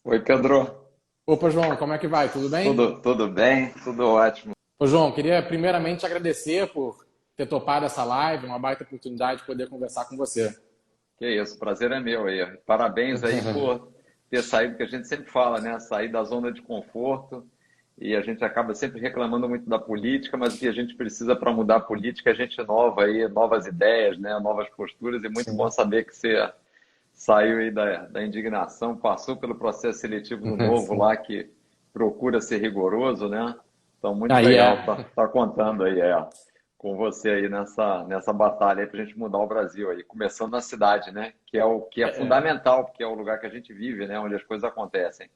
Oi, Pedro. Opa, João, como é que vai? Tudo bem? Tudo bem? Tudo ótimo. Ô, João, queria primeiramente te agradecer por ter topado essa live, uma baita oportunidade de poder conversar com você. Que isso, o prazer é meu aí. Parabéns aí por ter saído, que a gente sempre fala, né? Sair da zona de conforto e a gente acaba sempre reclamando muito da política, mas o que a gente precisa para mudar a política é gente nova aí, novas ideias, né? Novas posturas e muito bom Sim. saber que você saiu aí da indignação, passou pelo processo seletivo do Novo Sim. lá, que procura ser rigoroso, né? Então, muito Aí legal é. tá contando aí, com você aí nessa batalha aí pra gente mudar o Brasil aí, começando na cidade, né? Que é o que é É, fundamental, porque é o lugar que a gente vive, né? Onde as coisas acontecem.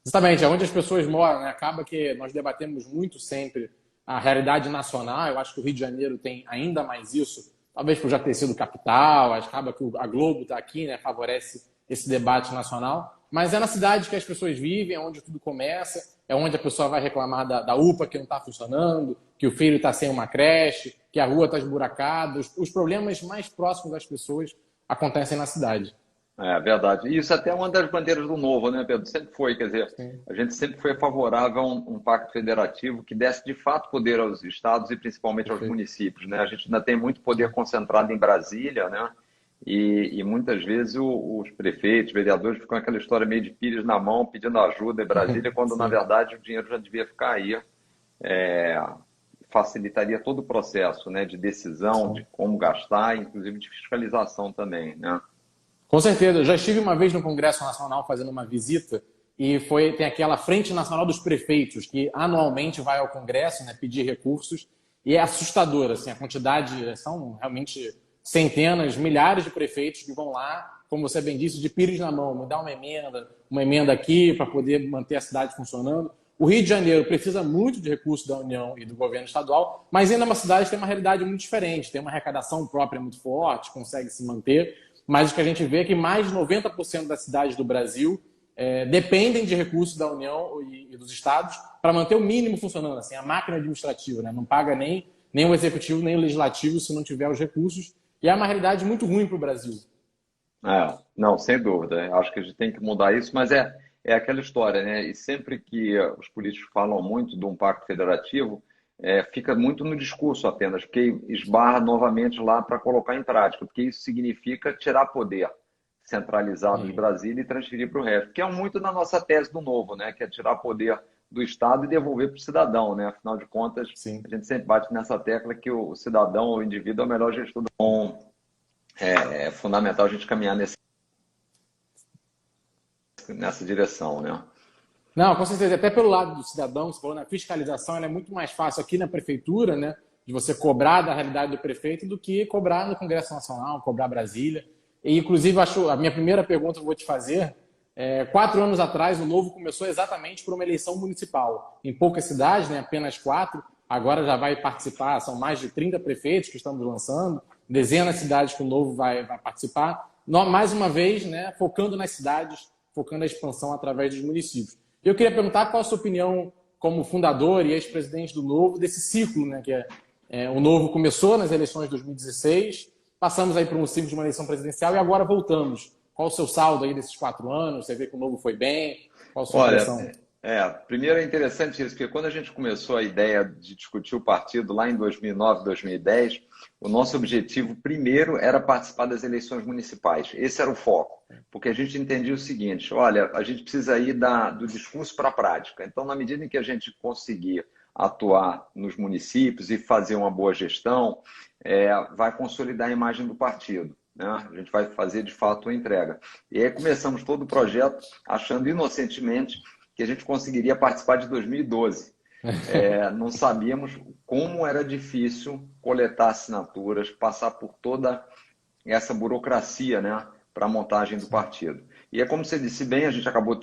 Justamente, é onde as pessoas moram, né? Acaba que nós debatemos muito sempre a realidade nacional. Eu acho que o Rio de Janeiro tem ainda mais isso, talvez por já ter sido capital, acaba que a Globo está aqui, né? Favorece esse debate nacional. Mas é na cidade que as pessoas vivem, é onde tudo começa, é onde a pessoa vai reclamar da UPA que não está funcionando, que o filho está sem uma creche, que a rua está esburacada. Os problemas mais próximos das pessoas acontecem na cidade. É verdade. E isso até é uma das bandeiras do Novo, né, Pedro? Sempre foi, quer dizer, Sim, a gente sempre foi favorável a um pacto federativo que desse de fato poder aos estados e principalmente aos perfeito. municípios, né? A gente ainda tem muito poder Sim, concentrado em Brasília, né? E muitas vezes os prefeitos, vereadores ficam com aquela história meio de pires na mão, pedindo ajuda em Brasília, quando na sim. verdade o dinheiro já devia ficar aí. É, facilitaria todo o processo, né, de decisão, de Sim. como gastar, inclusive de fiscalização também, né? Com certeza, eu já estive uma vez no Congresso Nacional fazendo uma visita e tem aquela Frente Nacional dos Prefeitos que anualmente vai ao Congresso, né, pedir recursos e é assustador, assim, a quantidade, são realmente centenas, milhares de prefeitos que vão lá, como você bem disse, de pires na mão, me dá uma emenda aqui para poder manter a cidade funcionando. O Rio de Janeiro precisa muito de recursos da União e do governo estadual, mas ainda é uma cidade que tem uma realidade muito diferente, tem uma arrecadação própria muito forte, consegue se manter, mas o que a gente vê é que mais de 90% das cidades do Brasil dependem de recursos da União e dos estados para manter o mínimo funcionando, assim, a máquina administrativa, né? Não paga nem o executivo, nem o legislativo se não tiver os recursos, e é uma realidade muito ruim para o Brasil. Não, sem dúvida. Acho que a gente tem que mudar isso, mas é aquela história, né? E sempre que os políticos falam muito de um pacto federativo, fica muito no discurso apenas, porque esbarra novamente lá para colocar em prática, porque isso significa tirar poder centralizado de Uhum. Brasília e transferir para o resto, que é muito na nossa tese do novo, né? Que é tirar poder do Estado e devolver para o cidadão, né? Afinal de contas, Sim. a gente sempre bate nessa tecla que o cidadão, o indivíduo, é o melhor gestor do mundo. É fundamental a gente caminhar nessa direção, né? Não, com certeza. Até pelo lado do cidadão, você falou, na fiscalização, ela é muito mais fácil aqui na prefeitura, né? De você cobrar da realidade do prefeito do que cobrar no Congresso Nacional, cobrar Brasília. E, inclusive, acho a minha primeira pergunta que eu vou te fazer 4 anos atrás, o Novo começou exatamente por uma eleição municipal. Em poucas cidades, né, apenas 4, agora já vai participar, são mais de 30 prefeitos que estamos lançando, dezenas de cidades que o Novo vai participar. Mais uma vez, né, focando nas cidades, focando a expansão através dos municípios. Eu queria perguntar qual a sua opinião como fundador e ex-presidente do Novo, desse ciclo, né, o Novo começou nas eleições de 2016, passamos aí por um ciclo de uma eleição presidencial e agora voltamos. Qual o seu saldo aí desses 4 anos? Você vê que o Novo foi bem? Qual a sua Olha, impressão? primeiro é interessante isso, porque quando a gente começou a ideia de discutir o partido lá em 2009, 2010, o nosso objetivo primeiro era participar das eleições municipais. Esse era o foco, porque a gente entendia o seguinte: olha, a gente precisa ir do discurso para a prática. Então, na medida em que a gente conseguir atuar nos municípios e fazer uma boa gestão, vai consolidar a imagem do partido. Né? A gente vai fazer de fato a entrega. E aí começamos todo o projeto achando inocentemente que a gente conseguiria participar de 2012. Não sabíamos como era difícil coletar assinaturas, passar por toda essa burocracia, né, para a montagem do partido. E é como você disse bem, a gente acabou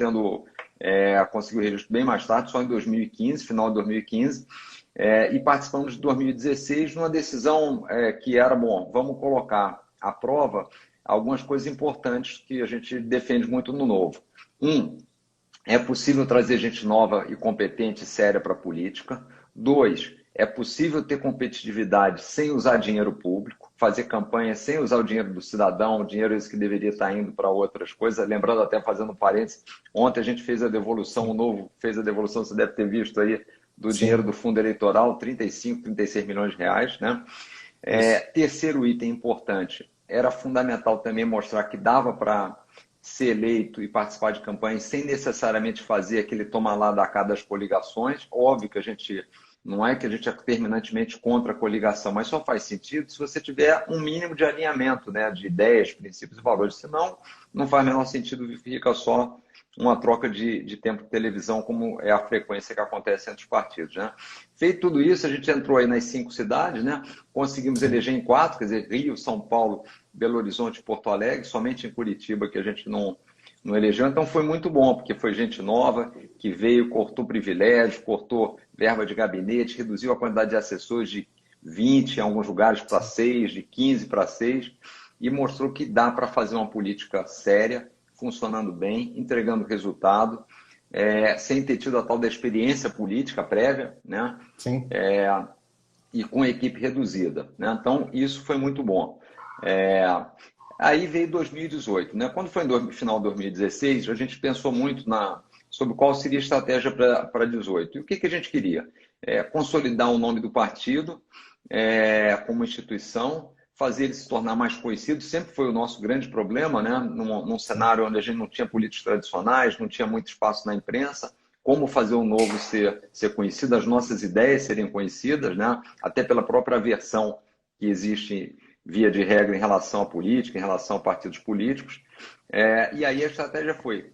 conseguiu o registro bem mais tarde, só em 2015, final de 2015, e participamos de 2016 numa decisão que era, bom, vamos colocar à prova algumas coisas importantes que a gente defende muito no Novo. É possível trazer gente nova e competente e séria para a política. 2, é possível ter competitividade sem usar dinheiro público. fazer campanha sem usar o dinheiro do cidadão, o dinheiro esse que deveria estar indo para outras coisas. Lembrando, até fazendo um parênteses, ontem a gente fez a devolução, o Novo fez a devolução, você deve ter visto aí, do dinheiro do fundo eleitoral, 35, 36 milhões de reais, né? Terceiro item importante, era fundamental também mostrar que dava para ser eleito e participar de campanhas sem necessariamente fazer aquele toma lá da cá das coligações. Óbvio que a gente não é que a gente é terminantemente contra a coligação, mas só faz sentido se você tiver um mínimo de alinhamento, né, de ideias, princípios e valores. Senão, não faz o menor sentido, fica só uma troca de tempo de televisão, como é a frequência que acontece entre os partidos, né? Feito tudo isso, a gente entrou aí nas 5 cidades, né? Conseguimos eleger em 4, quer dizer, Rio, São Paulo, Belo Horizonte e Porto Alegre, somente em Curitiba que a gente não elegeu. Então foi muito bom, porque foi gente nova que veio, cortou privilégios, cortou verba de gabinete, reduziu a quantidade de assessores de 20 em alguns lugares para 6, de 15 para 6, e mostrou que dá para fazer uma política séria, funcionando bem, entregando resultado, sem ter tido a tal da experiência política prévia, né? Sim. E com equipe reduzida, né? Então, isso foi muito bom. Aí veio 2018, né? Quando foi no final de 2016, a gente pensou muito sobre qual seria a estratégia para 2018. E o que a gente queria? Consolidar o nome do partido como instituição, fazer ele se tornar mais conhecido, sempre foi o nosso grande problema, né? Num cenário onde a gente não tinha políticos tradicionais, não tinha muito espaço na imprensa, como fazer o novo ser conhecido, as nossas ideias serem conhecidas, né? Até pela própria aversão que existe, via de regra, em relação à política, em relação a partidos políticos. E aí a estratégia foi,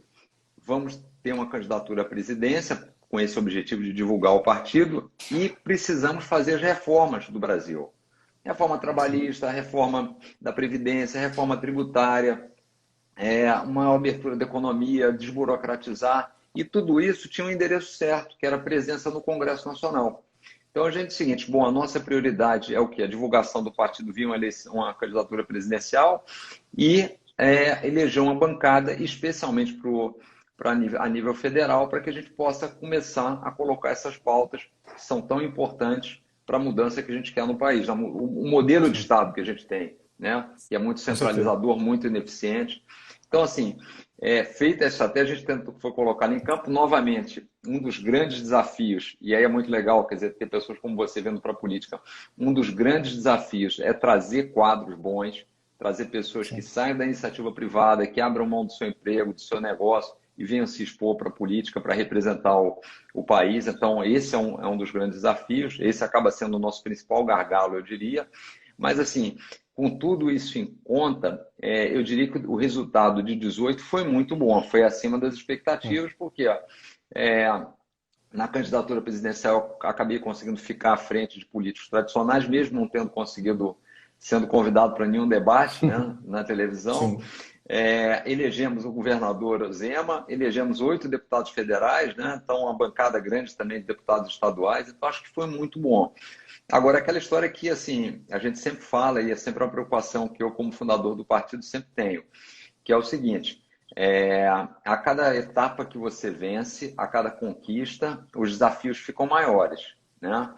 vamos ter uma candidatura à presidência, com esse objetivo de divulgar o partido, e precisamos fazer as reformas do Brasil. Reforma trabalhista, reforma da Previdência, reforma tributária, uma abertura da economia, desburocratizar, e tudo isso tinha um endereço certo, que era a presença no Congresso Nacional. Então, a gente é o seguinte, a nossa prioridade é o quê? A divulgação do partido via uma candidatura presidencial e eleger uma bancada, especialmente a nível federal, para que a gente possa começar a colocar essas pautas que são tão importantes para a mudança que a gente quer no país, o modelo de Estado que a gente tem, né? Que é muito centralizador, muito ineficiente. Então, assim, feita essa estratégia, a gente foi colocar em campo novamente um dos grandes desafios, e aí é muito legal, quer dizer, ter pessoas como você vendo para a política, um dos grandes desafios é trazer quadros bons, trazer pessoas que saiam da iniciativa privada, que abram mão do seu emprego, do seu negócio, e venham se expor para a política, para representar o país. Então, esse é um dos grandes desafios. Esse acaba sendo o nosso principal gargalo, eu diria. Mas, assim, com tudo isso em conta, eu diria que o resultado de 18 foi muito bom, foi acima das expectativas, porque na candidatura presidencial eu acabei conseguindo ficar à frente de políticos tradicionais, mesmo não tendo conseguido sendo convidado para nenhum debate, né, na televisão. Elegemos o governador Zema, elegemos 8 deputados federais, né? Então uma bancada grande também de deputados estaduais, então acho que foi muito bom. Agora, aquela história que assim, a gente sempre fala, e é sempre uma preocupação que eu, como fundador do partido, sempre tenho, que é o seguinte, a cada etapa que você vence, a cada conquista, os desafios ficam maiores, né?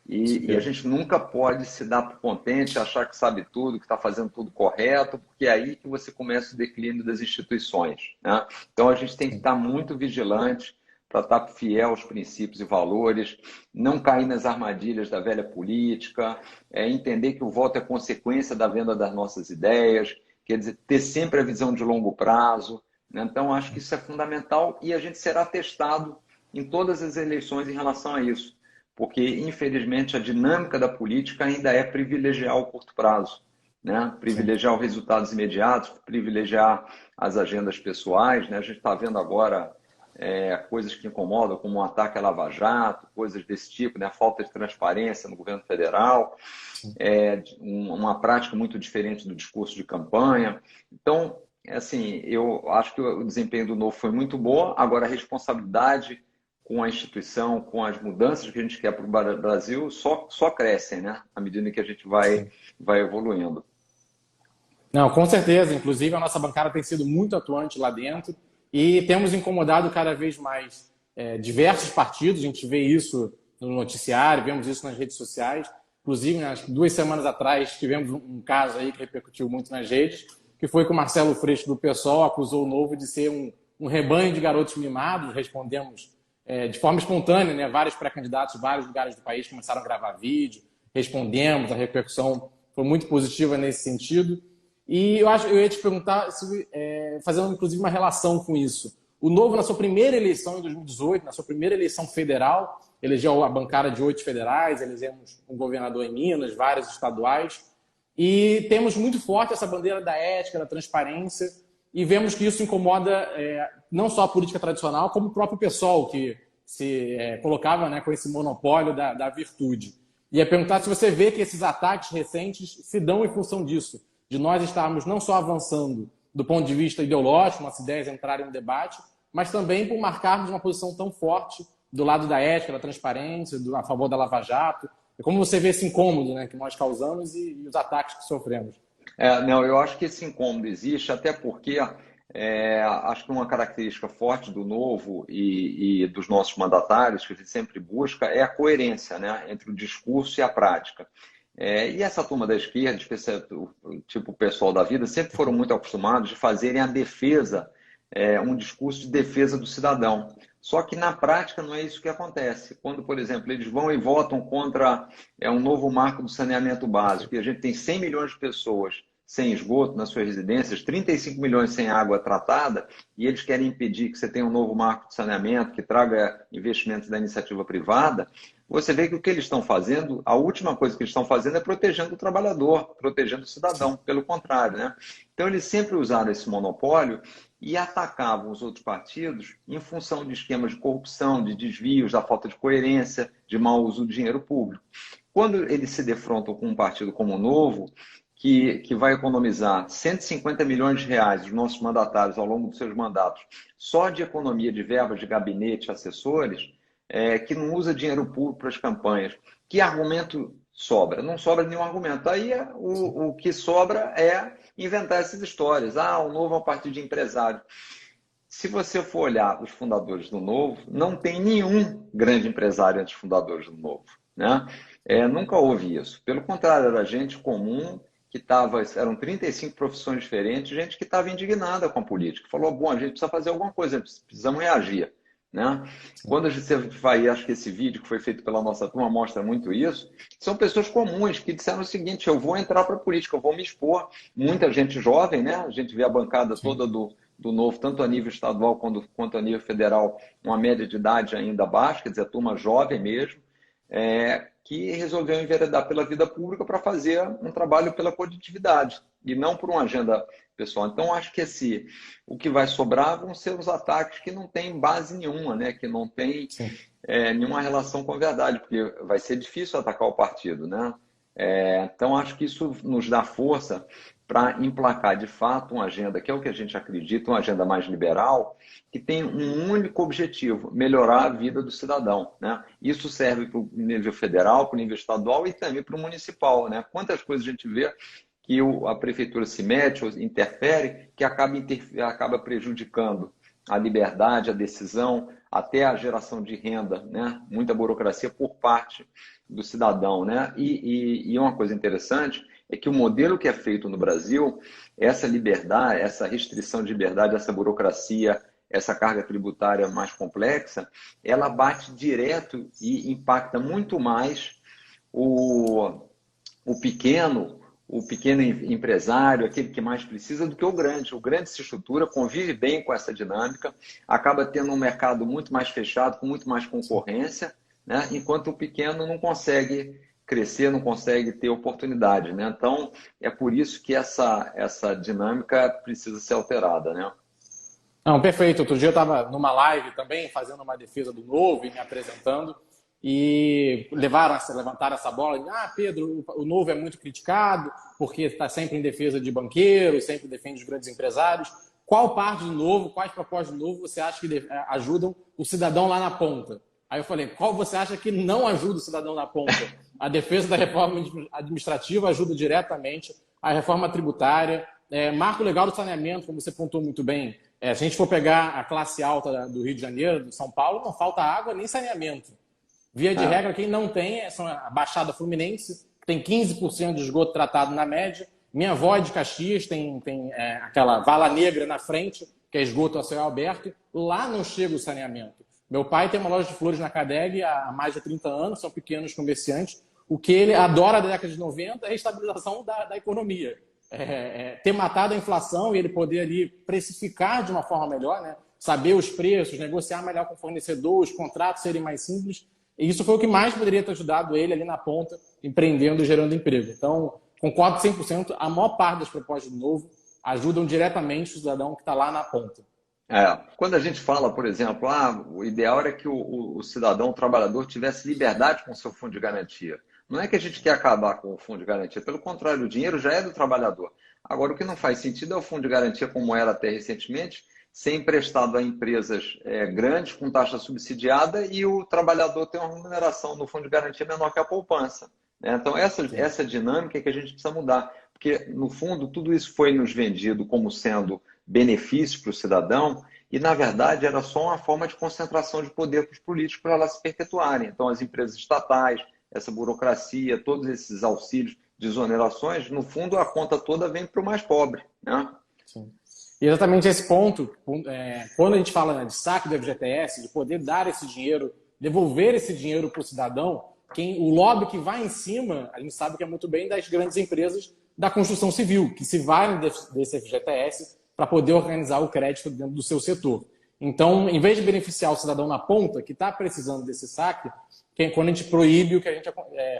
E a gente nunca pode se dar por contente, achar que sabe tudo, que está fazendo tudo correto, porque é aí que você começa o declínio das instituições, né? Então a gente tem que estar muito vigilante para estar fiel aos princípios e valores, não cair nas armadilhas da velha política, entender que o voto é consequência da venda das nossas ideias, quer dizer, ter sempre a visão de longo prazo, né? Então acho que isso é fundamental e a gente será testado em todas as eleições em relação a isso. Porque, infelizmente, a dinâmica da política ainda é privilegiar o curto prazo, né? Privilegiar os resultados imediatos, privilegiar as agendas pessoais, né? A gente está vendo agora coisas que incomodam, como um ataque à Lava Jato, coisas desse tipo, né? Falta de transparência no governo federal, uma prática muito diferente do discurso de campanha. Então, assim, eu acho que o desempenho do Novo foi muito bom, agora a responsabilidade com a instituição, com as mudanças que a gente quer para o Brasil, só crescem, né? À medida que a gente vai evoluindo. Não, com certeza. Inclusive, a nossa bancada tem sido muito atuante lá dentro e temos incomodado cada vez mais diversos partidos. A gente vê isso no noticiário, vemos isso nas redes sociais. Inclusive, né, 2 semanas atrás, tivemos um caso aí que repercutiu muito nas redes, que foi que o Marcelo Freixo, do PSOL, acusou o Novo de ser um rebanho de garotos mimados. Respondemos de forma espontânea, né? Vários pré-candidatos de vários lugares do país começaram a gravar vídeo, respondemos, a repercussão foi muito positiva nesse sentido. E eu ia te perguntar, fazendo inclusive uma relação com isso. O Novo, na sua primeira eleição em 2018, na sua primeira eleição federal, elegeu a bancada de 8 federais, elegemos um governador em Minas, vários estaduais, e temos muito forte essa bandeira da ética, da transparência, e vemos que isso incomoda não só a política tradicional, como o próprio PSOL, que se colocava, né, com esse monopólio da virtude. E ia perguntar se você vê que esses ataques recentes se dão em função disso, de nós estarmos não só avançando do ponto de vista ideológico, nossas ideias entrarem no debate, mas também por marcarmos uma posição tão forte do lado da ética, da transparência, a favor da Lava Jato. E como você vê esse incômodo, né, que nós causamos e os ataques que sofremos? Não, eu acho que esse incômodo existe, até porque acho que uma característica forte do Novo e dos nossos mandatários, que a gente sempre busca, é a coerência, né, entre o discurso e a prática. E essa turma da esquerda, especialmente o pessoal da vida, sempre foram muito acostumados de fazerem a defesa, um discurso de defesa do cidadão. Só que na prática não é isso que acontece. Quando, por exemplo, eles vão e votam contra um novo marco do saneamento básico, e a gente tem 100 milhões de pessoas sem esgoto nas suas residências, 35 milhões sem água tratada, e eles querem impedir que você tenha um novo marco de saneamento que traga investimentos da iniciativa privada, você vê que o que eles estão fazendo, a última coisa que eles estão fazendo é protegendo o trabalhador, protegendo o cidadão, pelo contrário, né? Então eles sempre usaram esse monopólio e atacavam os outros partidos em função de esquemas de corrupção, de desvios, da falta de coerência, de mau uso do dinheiro público. Quando eles se defrontam com um partido como o Novo, que vai economizar 150 milhões de reais dos nossos mandatários ao longo dos seus mandatos, só de economia de verbas de gabinete, assessores, que não usa dinheiro público para as campanhas, que argumento sobra? Não sobra nenhum argumento. Aí o que sobra é inventar essas histórias. O Novo é um partido de empresário. Se você for olhar os fundadores do Novo, não tem nenhum grande empresário entre os fundadores do Novo, né? Nunca houve isso. Pelo contrário, era gente comum, eram 35 profissões diferentes, gente que estava indignada com a política. Falou, bom, a gente precisa fazer alguma coisa, precisamos reagir, né? Quando a gente vai, acho que esse vídeo que foi feito pela nossa turma mostra muito isso, são pessoas comuns que disseram o seguinte, eu vou entrar para a política, eu vou me expor. Muita gente jovem, né? A gente vê a bancada toda do Novo, tanto a nível estadual quanto a nível federal, uma média de idade ainda baixa, quer dizer, a turma jovem mesmo, que resolveu enveredar pela vida pública para fazer um trabalho pela coletividade e não por uma agenda pessoal. Então, acho que o que vai sobrar vão ser os ataques que não têm base nenhuma, né? Que não tem nenhuma relação com a verdade, porque vai ser difícil atacar o partido, né? Então, acho que isso nos dá força para emplacar, de fato, uma agenda, que é o que a gente acredita, uma agenda mais liberal, que tem um único objetivo, melhorar a vida do cidadão, né? Isso serve para o nível federal, para o nível estadual e também para o municipal, né? Quantas coisas a gente vê que a prefeitura se mete ou interfere, que acaba prejudicando a liberdade, a decisão, até a geração de renda, né? Muita burocracia por parte do cidadão, né? E uma coisa interessante é que o modelo que é feito no Brasil, essa liberdade, essa restrição de liberdade, essa burocracia, essa carga tributária mais complexa, ela bate direto e impacta muito mais o pequeno empresário, aquele que mais precisa, do que o grande. O grande se estrutura, convive bem com essa dinâmica, acaba tendo um mercado muito mais fechado, com muito mais concorrência, né? Enquanto o pequeno não consegue crescer, não consegue ter oportunidade, né? Então, é por isso que essa dinâmica precisa ser alterada, né? Não, perfeito. Outro dia eu estava numa live também, fazendo uma defesa do Novo e me apresentando, e levantaram essa bola. Pedro, o Novo é muito criticado porque está sempre em defesa de banqueiros, sempre defende os grandes empresários. Qual parte do Novo, quais propostas do Novo você acha que ajudam o cidadão lá na ponta? Aí eu falei, qual você acha que não ajuda o cidadão na ponta? A defesa da reforma administrativa ajuda diretamente, a reforma tributária, marco legal do saneamento, como você pontuou muito bem. Se a gente for pegar a classe alta do Rio de Janeiro, do São Paulo, não falta água nem saneamento. Via de regra, quem não tem são a Baixada Fluminense, que tem 15% de esgoto tratado na média. Minha avó é de Caxias, tem aquela vala negra na frente, que é esgoto a céu aberto. Lá não chega o saneamento. Meu pai tem uma loja de flores na Cadeg há mais de 30 anos, são pequenos comerciantes. O que ele adora da década de 90 é a estabilização da economia. Ter matado a inflação e ele poder ali precificar de uma forma melhor, né? Saber os preços, negociar melhor com o fornecedor, os contratos serem mais simples. E isso foi o que mais poderia ter ajudado ele ali na ponta, empreendendo e gerando emprego. Então, concordo 100%, a maior parte das propostas do Novo ajudam diretamente o cidadão que está lá na ponta. Quando a gente fala, por exemplo, o ideal era que o cidadão, o trabalhador, tivesse liberdade com o seu fundo de garantia. Não é que a gente quer acabar com o fundo de garantia, pelo contrário, o dinheiro já é do trabalhador. Agora, o que não faz sentido é o fundo de garantia, como era até recentemente, ser emprestado a empresas grandes, com taxa subsidiada, e o trabalhador ter uma remuneração no fundo de garantia menor que a poupança. Né? Então, essa dinâmica é que a gente precisa mudar. Porque, no fundo, tudo isso foi nos vendido como sendo benefício para o cidadão, e, na verdade, era só uma forma de concentração de poder para os políticos para elas se perpetuarem. Então, as empresas estatais, essa burocracia, todos esses auxílios, desonerações, no fundo, a conta toda vem para o mais pobre. Né? Sim. E exatamente esse ponto, quando a gente fala de saque do FGTS, de poder dar esse dinheiro, devolver esse dinheiro para o cidadão, o lobby que vai em cima, a gente sabe que é muito bem das grandes empresas da construção civil, que se valem desse FGTS para poder organizar o crédito dentro do seu setor. Então, em vez de beneficiar o cidadão na ponta, que está precisando desse saque, quando a gente proíbe, o que a gente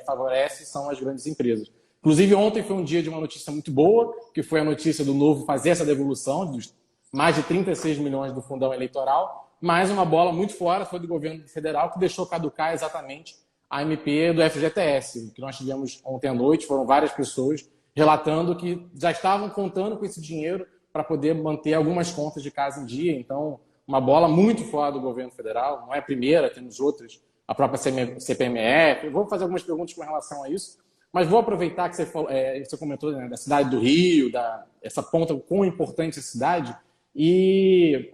favorece são as grandes empresas. Inclusive, ontem foi um dia de uma notícia muito boa, que foi a notícia do Novo fazer essa devolução dos mais de 36 milhões do fundão eleitoral, mas uma bola muito fora foi do governo federal, que deixou caducar exatamente a MP do FGTS, que nós tivemos ontem à noite. Foram várias pessoas relatando que já estavam contando com esse dinheiro para poder manter algumas contas de casa em dia. Então, uma bola muito fora do governo federal. Não é a primeira, temos outras, a própria CPMF. Eu vou fazer algumas perguntas com relação a isso, mas vou aproveitar que você comentou, né, da cidade do Rio, essa ponta, quão importante é a cidade. E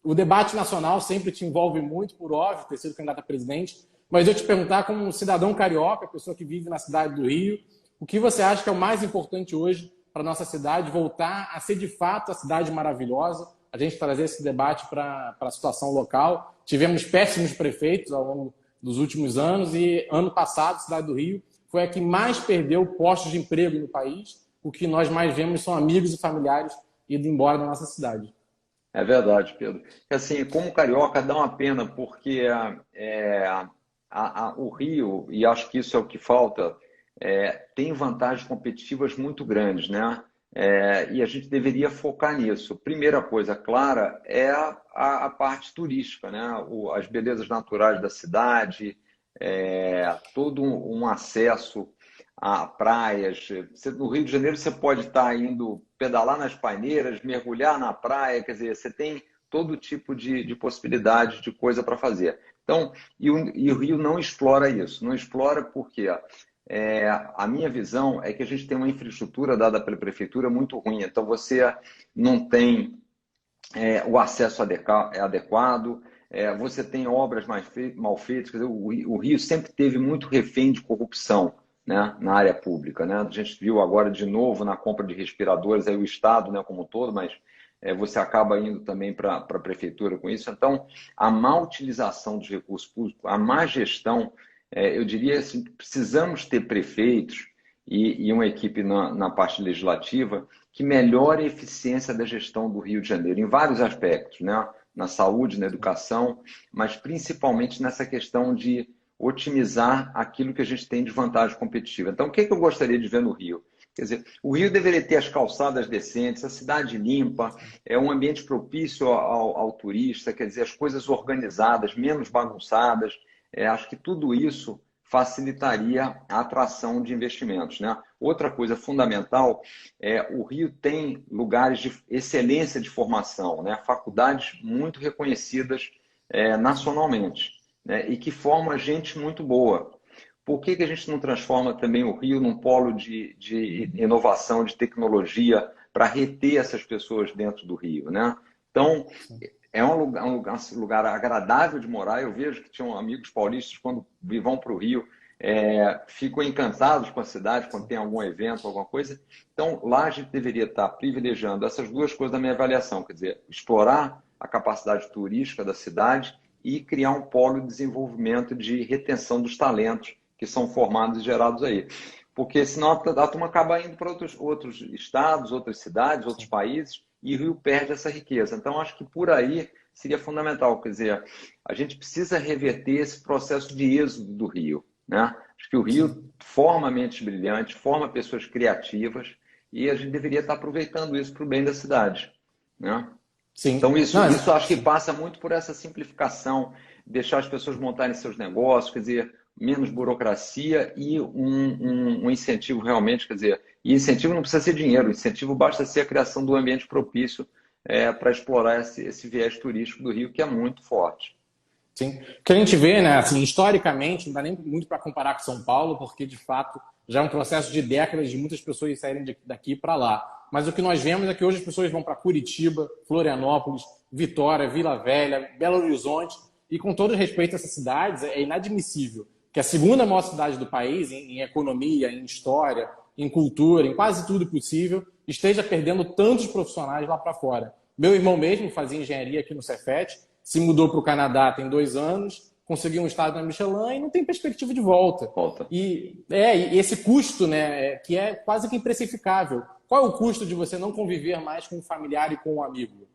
o debate nacional sempre te envolve muito, por óbvio, ter sido candidato a presidente. Mas eu te perguntar, como um cidadão carioca, pessoa que vive na cidade do Rio, o que você acha que é o mais importante hoje para a nossa cidade voltar a ser de fato a cidade maravilhosa, a gente trazer esse debate para a situação local? Tivemos péssimos prefeitos ao longo dos últimos anos e ano passado a cidade do Rio foi a que mais perdeu postos de emprego no país. O que nós mais vemos são amigos e familiares indo embora da nossa cidade. É verdade, Pedro. Assim, como carioca, dá uma pena, porque o Rio, e acho que isso é o que falta, tem vantagens competitivas muito grandes, né? E a gente deveria focar nisso. Primeira coisa clara é a parte turística, né? As belezas naturais da cidade, todo um acesso a praias. No Rio de Janeiro você pode estar indo pedalar nas paineiras, mergulhar na praia, quer dizer, você tem todo tipo de possibilidade de coisa para fazer. Então, e o Rio não explora isso. Não explora porque a minha visão é que a gente tem uma infraestrutura dada pela prefeitura muito ruim. Então, você não tem o acesso adequado, você tem obras mal feitas. Quer dizer, o Rio sempre teve muito refém de corrupção, né, na área pública, né? A gente viu agora de novo na compra de respiradores, aí o Estado, né, como um todo, mas você acaba indo também para a prefeitura com isso. Então, a má utilização dos recursos públicos, a má gestão, eu diria assim, precisamos ter prefeitos e uma equipe na parte legislativa que melhore a eficiência da gestão do Rio de Janeiro, em vários aspectos, né? Na saúde, na educação, mas principalmente nessa questão de otimizar aquilo que a gente tem de vantagem competitiva. Então, o que eu gostaria de ver no Rio? Quer dizer, o Rio deveria ter as calçadas decentes, a cidade limpa, um ambiente propício ao turista, quer dizer, as coisas organizadas, menos bagunçadas. Acho que tudo isso facilitaria a atração de investimentos, né? Outra coisa fundamental o Rio tem lugares de excelência de formação, né? Faculdades muito reconhecidas nacionalmente, né? E que formam gente muito boa. Por que a gente não transforma também o Rio num polo de inovação, de tecnologia, para reter essas pessoas dentro do Rio, né? Então, é um lugar agradável de morar. Eu vejo que tinham amigos paulistas, quando vão para o Rio, ficam encantados com a cidade quando tem algum evento, alguma coisa. Então, lá a gente deveria estar privilegiando essas duas coisas da minha avaliação, quer dizer, explorar a capacidade turística da cidade e criar um polo de desenvolvimento de retenção dos talentos que são formados e gerados aí. Porque senão a turma acaba indo para outros estados, outras cidades, outros países, e o Rio perde essa riqueza. Então, acho que por aí seria fundamental. Quer dizer, a gente precisa reverter esse processo de êxodo do Rio, né? Acho que o Rio forma mentes brilhantes, forma pessoas criativas, e a gente deveria estar aproveitando isso para o bem da cidade, né? Sim. Então, isso acho que passa muito por essa simplificação, deixar as pessoas montarem seus negócios, quer dizer, menos burocracia e um incentivo realmente, quer dizer, e incentivo não precisa ser dinheiro, incentivo basta ser a criação do ambiente propício para explorar esse viés turístico do Rio, que é muito forte. Sim. O que a gente vê, né, assim, historicamente, não dá nem muito para comparar com São Paulo, porque, de fato, já é um processo de décadas de muitas pessoas saírem daqui para lá. Mas o que nós vemos é que hoje as pessoas vão para Curitiba, Florianópolis, Vitória, Vila Velha, Belo Horizonte, e com todo respeito a essas cidades, é inadmissível que a segunda maior cidade do país, em economia, em história, em cultura, em quase tudo possível, esteja perdendo tantos profissionais lá para fora. Meu irmão mesmo fazia engenharia aqui no Cefet, se mudou para o Canadá tem 2 anos, conseguiu um estágio na Michelin e não tem perspectiva de volta. E esse custo, né, que é quase que imprecificável. Qual é o custo de você não conviver mais com um familiar e com um amigo?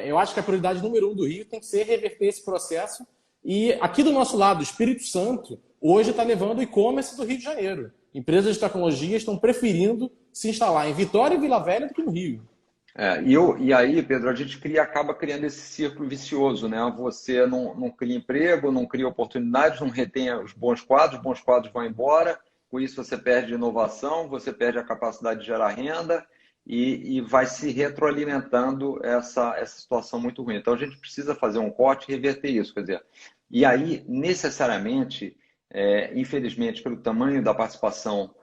Eu acho que a prioridade número 1 do Rio tem que ser reverter esse processo. E aqui do nosso lado, o Espírito Santo, hoje está levando o e-commerce do Rio de Janeiro. Empresas de tecnologia estão preferindo se instalar em Vitória e Vila Velha do que no Rio. E aí, Pedro, a gente acaba criando esse círculo vicioso, né? Você não cria emprego, não cria oportunidades, não retém os bons quadros vão embora, com isso você perde inovação, você perde a capacidade de gerar renda e vai se retroalimentando essa situação muito ruim. Então, a gente precisa fazer um corte e reverter isso, quer dizer, e aí, necessariamente, infelizmente, pelo tamanho da participação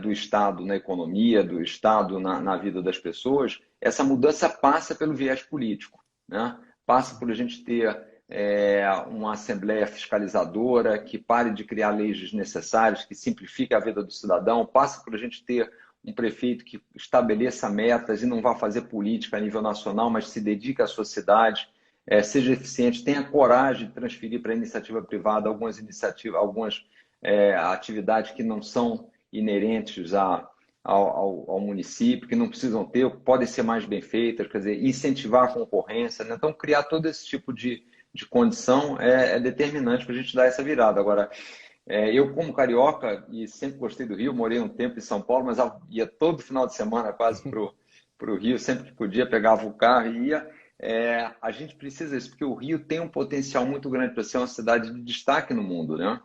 do Estado na economia, do Estado na vida das pessoas, essa mudança passa pelo viés político, né? Passa por a gente ter uma Assembleia Fiscalizadora que pare de criar leis desnecessárias, que simplifique a vida do cidadão, passa por a gente ter um prefeito que estabeleça metas e não vá fazer política a nível nacional, mas se dedique à sua cidade, seja eficiente, tenha coragem de transferir para a iniciativa privada algumas atividades que não são inerentes ao município, que não precisam ter, podem ser mais bem feitas, quer dizer, incentivar a concorrência, né? Então, criar todo esse tipo de condição é determinante para a gente dar essa virada. Agora, eu como carioca, e sempre gostei do Rio, morei um tempo em São Paulo, mas ia todo final de semana quase para o Rio, sempre que podia, pegava o carro e ia. A gente precisa disso, porque o Rio tem um potencial muito grande para ser uma cidade de destaque no mundo, né?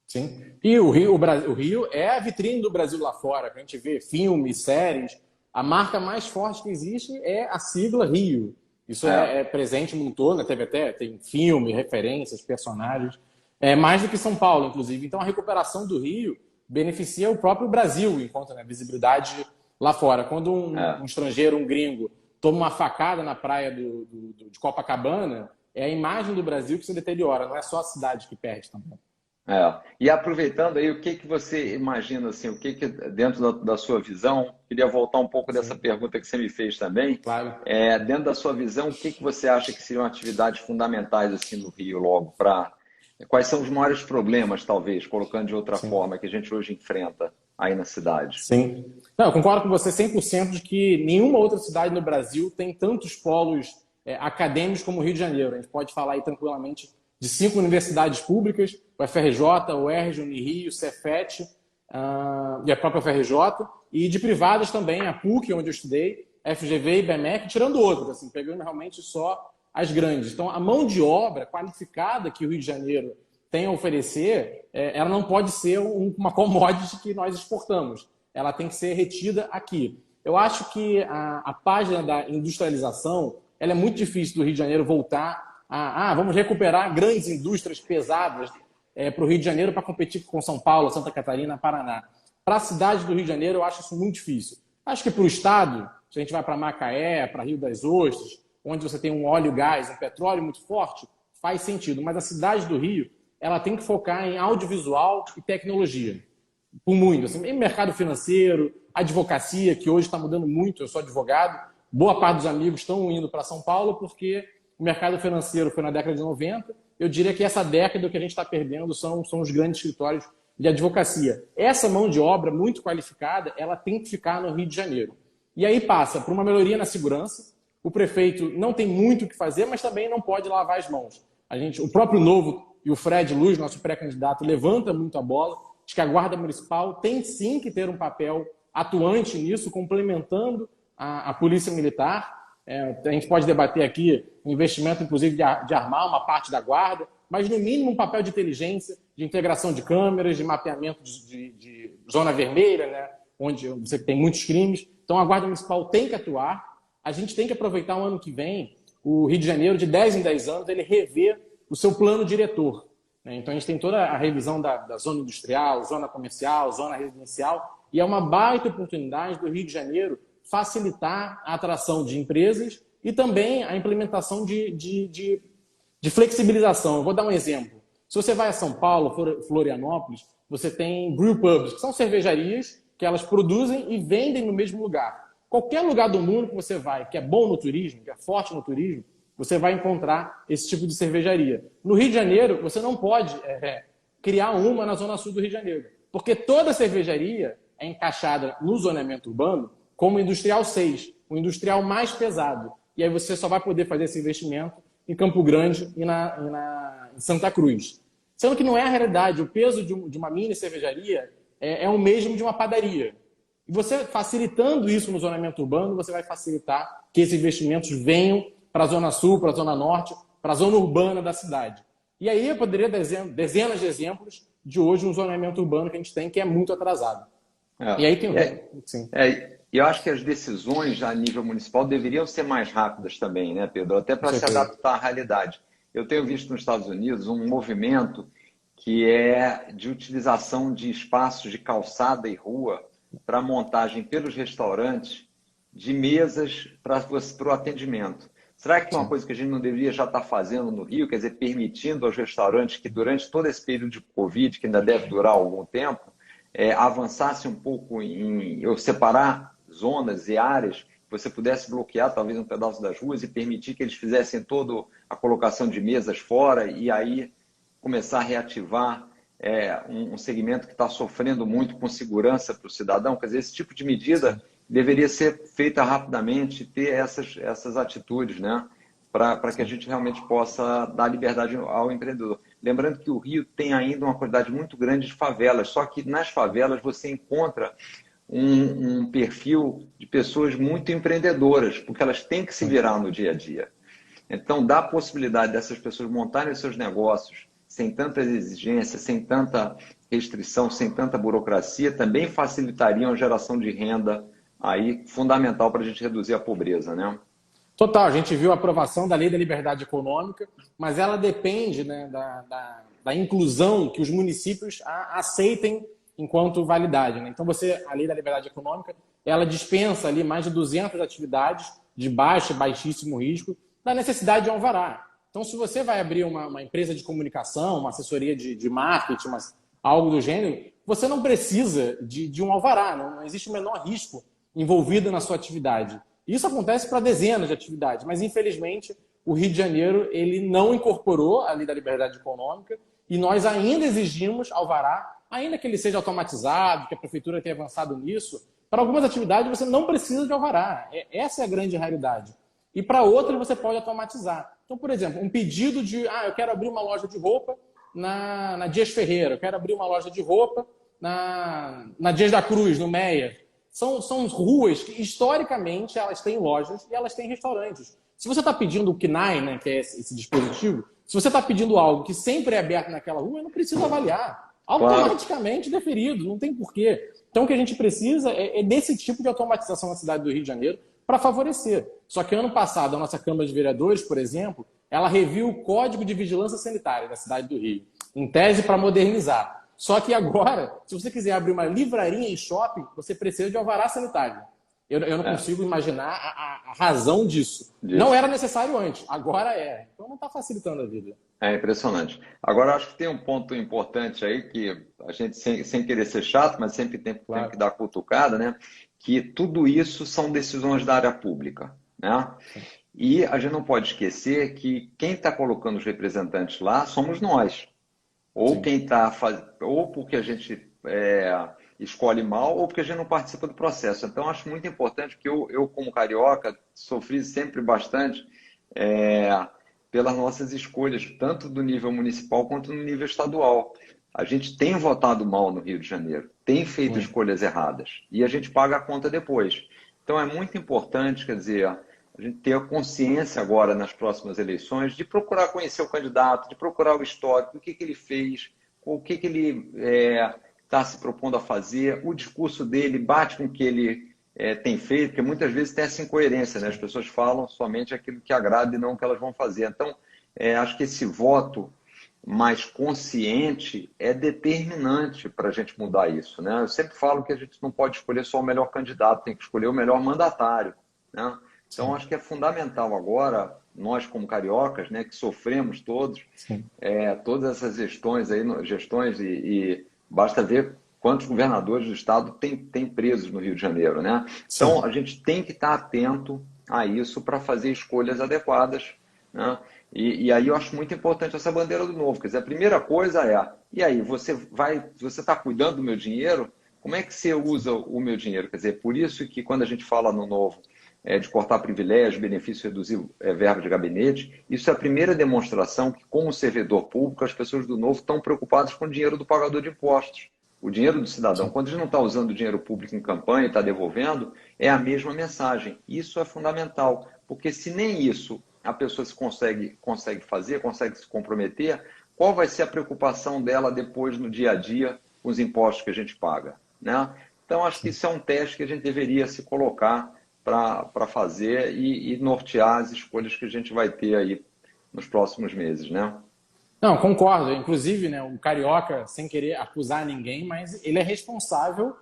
Sim. E o Rio é a vitrine do Brasil lá fora. A gente vê filmes, séries. A marca mais forte que existe é a sigla Rio. Isso é presente no todo, na TV até tem filme, referências, personagens. É mais do que São Paulo, inclusive. Então, a recuperação do Rio beneficia o próprio Brasil, enquanto visibilidade lá fora. Quando um estrangeiro, um gringo, toma uma facada na praia de Copacabana, é a imagem do Brasil que se deteriora. Não é só a cidade que perde também. E aproveitando aí, o que você imagina, assim, o que dentro da sua visão, queria voltar um pouco dessa pergunta que você me fez também. Claro. Dentro da sua visão, o que você acha que seriam atividades fundamentais assim no Rio logo para... Quais são os maiores problemas, talvez, colocando de outra forma, que a gente hoje enfrenta aí na cidade? Sim. Não, eu concordo com você 100% de que nenhuma outra cidade no Brasil tem tantos polos acadêmicos como o Rio de Janeiro. A gente pode falar aí tranquilamente de 5 universidades públicas, o FRJ, o UERJ, Unirio, o Cefet e a própria FRJ, e de privadas também, a PUC, onde eu estudei, FGV e BMEC, tirando outras, assim, pegando realmente só as grandes. Então, a mão de obra qualificada que o Rio de Janeiro tem a oferecer, ela não pode ser uma commodity que nós exportamos. Ela tem que ser retida aqui. Eu acho que a página da industrialização ela é muito difícil do Rio de Janeiro voltar vamos recuperar grandes indústrias pesadas para o Rio de Janeiro para competir com São Paulo, Santa Catarina, Paraná. Para a cidade do Rio de Janeiro, eu acho isso muito difícil. Acho que para o estado, se a gente vai para Macaé, para Rio das Ostras, onde você tem um óleo, gás, um petróleo muito forte, faz sentido. Mas a cidade do Rio ela tem que focar em audiovisual e tecnologia. Por muito. Assim, em mercado financeiro, advocacia, que hoje está mudando muito, eu sou advogado, boa parte dos amigos estão indo para São Paulo porque o mercado financeiro foi na década de 90. Eu diria que essa década o que a gente está perdendo são os grandes escritórios de advocacia. Essa mão de obra muito qualificada, ela tem que ficar no Rio de Janeiro. E aí passa por uma melhoria na segurança. O prefeito não tem muito o que fazer, mas também não pode lavar as mãos. O próprio Novo e o Fred Luz, nosso pré-candidato, levanta muito a bola. Diz que a Guarda Municipal tem sim que ter um papel atuante nisso, complementando a Polícia Militar. A gente pode debater aqui o investimento, inclusive, de armar uma parte da Guarda, mas, no mínimo, um papel de inteligência, de integração de câmeras, de mapeamento de zona vermelha, né, onde você tem muitos crimes. Então, a Guarda Municipal tem que atuar. A gente tem que aproveitar o ano que vem, o Rio de Janeiro, de 10 em 10 anos, ele rever o seu plano diretor. Então, a gente tem toda a revisão da zona industrial, zona comercial, zona residencial, e é uma baita oportunidade do Rio de Janeiro facilitar a atração de empresas e também a implementação de flexibilização. Eu vou dar um exemplo. Se você vai a São Paulo, Florianópolis, você tem brewpubs, que são cervejarias que elas produzem e vendem no mesmo lugar. Qualquer lugar do mundo que você vai, que é bom no turismo, que é forte no turismo, você vai encontrar esse tipo de cervejaria. No Rio de Janeiro, você não pode criar uma na zona sul do Rio de Janeiro, porque toda cervejaria é encaixada no zoneamento urbano como industrial 6, o industrial mais pesado. E aí você só vai poder fazer esse investimento em Campo Grande e em Santa Cruz. Sendo que não é a realidade. O peso de uma mini cervejaria é o mesmo de uma padaria. E você, facilitando isso no zoneamento urbano, você vai facilitar que esses investimentos venham para a Zona Sul, para a Zona Norte, para a zona urbana da cidade. E aí eu poderia dar dezenas de exemplos de hoje um zoneamento urbano que a gente tem que é muito atrasado. E aí tem... Sim. E eu acho que as decisões a nível municipal deveriam ser mais rápidas também, né, Pedro? Até para se adaptar à realidade. Eu tenho visto nos Estados Unidos um movimento que é de utilização de espaços de calçada e rua para montagem pelos restaurantes de mesas para o atendimento. Será que é uma coisa que a gente não deveria já estar fazendo no Rio, quer dizer, permitindo aos restaurantes que durante todo esse período de Covid, que ainda deve durar algum tempo, avançasse um pouco ou separar zonas e áreas, que você pudesse bloquear talvez um pedaço das ruas e permitir que eles fizessem toda a colocação de mesas fora e aí começar a reativar um segmento que está sofrendo muito com segurança para o cidadão. Quer dizer, esse tipo de medida deveria ser feita rapidamente, ter essas atitudes, né? Para que a gente realmente possa dar liberdade ao empreendedor. Lembrando que o Rio tem ainda uma quantidade muito grande de favelas, só que nas favelas você encontra um perfil de pessoas muito empreendedoras, porque elas têm que se virar no dia a dia. Então, dá a possibilidade dessas pessoas montarem os seus negócios sem tantas exigências, sem tanta restrição, sem tanta burocracia, também facilitariam a geração de renda aí fundamental para a gente reduzir a pobreza, né? Total, a gente viu a aprovação da Lei da Liberdade Econômica, mas ela depende, né, da inclusão que os municípios aceitem enquanto validade, né? Então, a Lei da Liberdade Econômica, ela dispensa ali mais de 200 atividades de baixo e baixíssimo risco da necessidade de alvará. Então, se você vai abrir uma empresa de comunicação, uma assessoria de marketing, algo do gênero, você não precisa de um alvará, não existe o menor risco envolvido na sua atividade. Isso acontece para dezenas de atividades, mas infelizmente o Rio de Janeiro ele não incorporou a Lei da Liberdade Econômica e nós ainda exigimos alvará, ainda que ele seja automatizado, que a prefeitura tenha avançado nisso. Para algumas atividades você não precisa de alvará, essa é a grande realidade. E para outras você pode automatizar. Então, por exemplo, um pedido de eu quero abrir uma loja de roupa na Dias Ferreira, eu quero abrir uma loja de roupa na Dias da Cruz, no Meier. São ruas que, historicamente, elas têm lojas e elas têm restaurantes. Se você está pedindo o KNAI, né, que é esse dispositivo, se você está pedindo algo que sempre é aberto naquela rua, eu não preciso avaliar. Automaticamente deferido, não tem porquê. Então, o que a gente precisa é desse tipo de automatização na cidade do Rio de Janeiro para favorecer. Só que ano passado, a nossa Câmara de Vereadores, por exemplo, ela reviu o Código de Vigilância Sanitária da cidade do Rio, em tese para modernizar. Só que agora, se você quiser abrir uma livraria em shopping, você precisa de alvará sanitário. Eu não consigo imaginar a razão disso. Não era necessário antes, agora é. Então não está facilitando a vida. É impressionante. Agora, acho que tem um ponto importante aí que a gente, sem querer ser chato, mas sempre tem que dar cutucada, né? Que tudo isso são decisões da área pública, né? E a gente não pode esquecer que quem está colocando os representantes lá somos nós. Ou quem está ou porque a gente escolhe mal, ou porque a gente não participa do processo. Então, acho muito importante que eu como carioca, sofri sempre bastante pelas nossas escolhas, tanto do nível municipal quanto no nível estadual. A gente tem votado mal no Rio de Janeiro, tem feito escolhas erradas, e a gente paga a conta depois. Então, é muito importante, quer dizer, a gente ter a consciência agora, nas próximas eleições, de procurar conhecer o candidato, de procurar o histórico, o que ele fez, o que ele está se propondo a fazer, o discurso dele bate com o que ele tem feito, porque muitas vezes tem essa incoerência, né? As pessoas falam somente aquilo que agrada e não o que elas vão fazer. Então, acho que esse voto mais consciente é determinante para a gente mudar isso, né? Eu sempre falo que a gente não pode escolher só o melhor candidato, tem que escolher o melhor mandatário, né? Então, acho que é fundamental agora, nós como cariocas, né, que sofremos todos, todas essas gestões aí, e basta ver quantos governadores do estado tem presos no Rio de Janeiro, né? Então, a gente tem que estar atento a isso para fazer escolhas adequadas, né? E aí eu acho muito importante essa bandeira do novo. Quer dizer, a primeira coisa e aí, você está cuidando do meu dinheiro? Como é que você usa o meu dinheiro? Quer dizer, por isso que quando a gente fala no novo, de cortar privilégios, benefício, reduzir verba de gabinete, isso é a primeira demonstração que, como servidor público, as pessoas do novo estão preocupadas com o dinheiro do pagador de impostos, o dinheiro do cidadão. Quando a gente não está usando o dinheiro público em campanha e está devolvendo, é a mesma mensagem. Isso é fundamental, porque se nem isso a pessoa consegue fazer, consegue se comprometer, qual vai ser a preocupação dela depois no dia a dia com os impostos que a gente paga, né? Então, acho que isso é um teste que a gente deveria se colocar para fazer e nortear as escolhas que a gente vai ter aí nos próximos meses, né? Não, concordo. Inclusive, né, o carioca, sem querer acusar ninguém, mas ele é responsável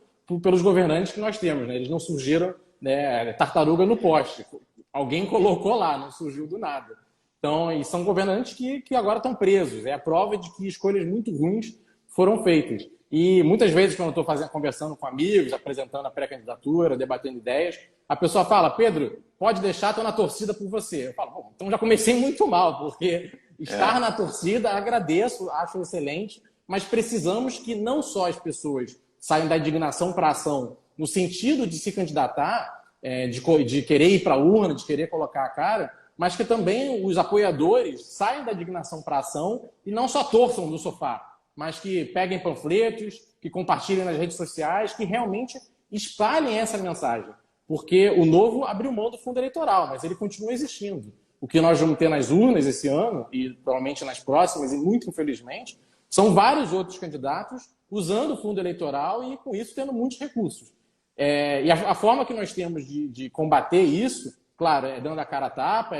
pelos governantes que nós temos, né? Eles não surgiram, né, tartaruga no poste. Alguém colocou lá, não surgiu do nada. Então, e são governantes que agora estão presos. É a prova de que escolhas muito ruins foram feitas. E muitas vezes, quando eu estou conversando com amigos, apresentando a pré-candidatura, debatendo ideias, a pessoa fala: Pedro, pode deixar, estou na torcida por você. Eu falo: bom, então já comecei muito mal, porque estar na torcida, agradeço, acho excelente, mas precisamos que não só as pessoas saiam da indignação para a ação, no sentido de se candidatar, de querer ir para a urna, de querer colocar a cara, mas que também os apoiadores saiam da indignação para a ação e não só torçam do sofá, mas que peguem panfletos, que compartilhem nas redes sociais, que realmente espalhem essa mensagem. Porque o Novo abriu mão do fundo eleitoral, mas ele continua existindo. O que nós vamos ter nas urnas esse ano, e provavelmente nas próximas, e muito infelizmente, são vários outros candidatos usando o fundo eleitoral e, com isso, tendo muitos recursos. E a forma que nós temos de combater isso, claro, é dando a cara a tapa,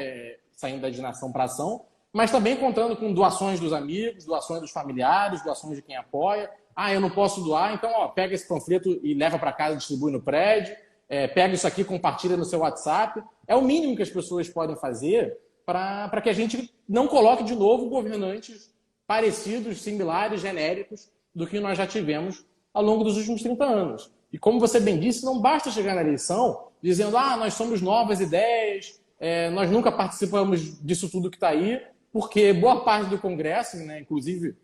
saindo da indignação para a ação, mas também contando com doações dos amigos, doações dos familiares, doações de quem apoia. Ah, eu não posso doar, então pega esse panfleto e leva para casa e distribui no prédio. Pega isso aqui, compartilha no seu WhatsApp. É o mínimo que as pessoas podem fazer para que a gente não coloque de novo governantes parecidos, similares, genéricos do que nós já tivemos ao longo dos últimos 30 anos. E como você bem disse, não basta chegar na eleição dizendo: nós somos novas ideias, nós nunca participamos disso tudo que está aí, porque boa parte do Congresso, né, inclusive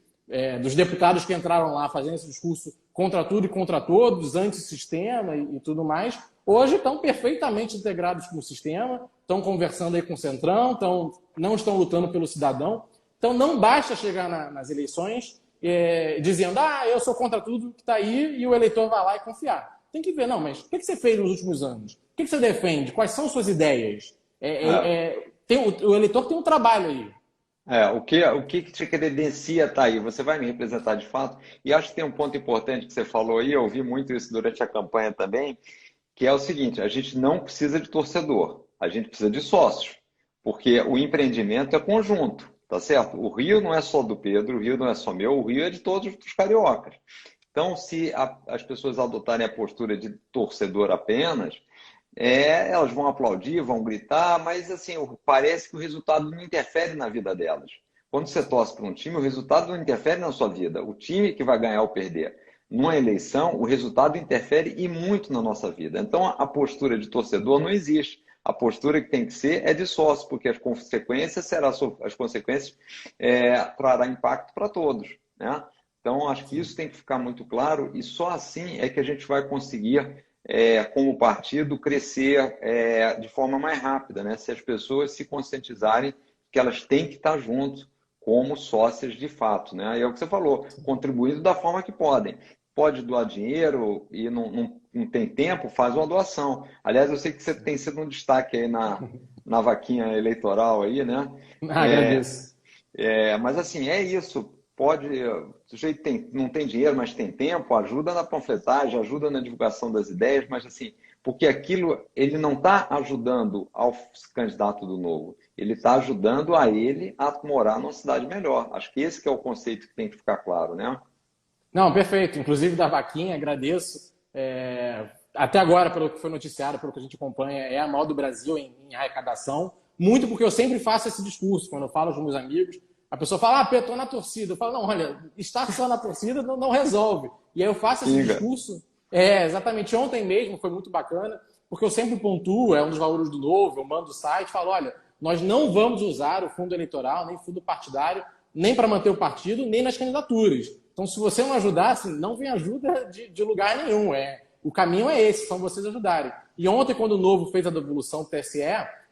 dos deputados que entraram lá fazendo esse discurso contra tudo e contra todos, antissistema e tudo mais, hoje estão perfeitamente integrados com o sistema, estão conversando aí com o Centrão, não estão lutando pelo cidadão. Então não basta chegar nas eleições dizendo: eu sou contra tudo que está aí, e o eleitor vai lá e confiar. Tem que ver, não, mas o que você fez nos últimos anos? O que você defende? Quais são suas ideias? O eleitor tem um trabalho aí. O que te credencia tá aí? Você vai me representar de fato? E acho que tem um ponto importante que você falou aí, eu ouvi muito isso durante a campanha também, que é o seguinte: a gente não precisa de torcedor, a gente precisa de sócios, porque o empreendimento é conjunto, tá certo? O Rio não é só do Pedro, o Rio não é só meu, o Rio é de todos os cariocas. Então, se as pessoas adotarem a postura de torcedor apenas, elas vão aplaudir, vão gritar, mas assim, parece que o resultado não interfere na vida delas. Quando você torce para um time, o resultado não interfere na sua vida. O time que vai ganhar ou perder. Numa eleição, o resultado interfere e muito na nossa vida. Então, a postura de torcedor não existe. A postura que tem que ser é de sócio, porque as consequências trará impacto para todos, né? Então, acho que isso tem que ficar muito claro e só assim é que a gente vai conseguir, como partido, crescer de forma mais rápida, né? Se as pessoas se conscientizarem que elas têm que estar junto como sócias de fato, né? E é o que você falou, contribuindo da forma que podem. Pode doar dinheiro e não tem tempo, faz uma doação. Aliás, eu sei que você tem sido um destaque aí na vaquinha eleitoral aí, né? Agradeço. Mas assim, é isso. Pode, o sujeito não tem dinheiro, mas tem tempo, ajuda na panfletagem, ajuda na divulgação das ideias, mas assim, porque aquilo ele não está ajudando ao candidato do Novo, ele está ajudando a ele a morar numa cidade melhor. Acho que esse que é o conceito que tem que ficar claro, né? Não, perfeito. Inclusive da vaquinha, agradeço. Até agora, pelo que foi noticiado, pelo que a gente acompanha, é a maior do Brasil em arrecadação. Muito porque eu sempre faço esse discurso. Quando eu falo com meus amigos, a pessoa fala, eu estou na torcida. Eu falo, não, olha, estar só na torcida não resolve. E aí eu faço esse discurso. Exatamente. Ontem mesmo foi muito bacana, porque eu sempre pontuo, é um dos valores do Novo, eu mando o site, falo, olha, nós não vamos usar o fundo eleitoral, nem fundo partidário, nem para manter o partido, nem nas candidaturas. Então, se você não ajudar, assim, não vem ajuda de lugar nenhum. O caminho é esse, são vocês ajudarem. E ontem, quando o Novo fez a devolução do TSE,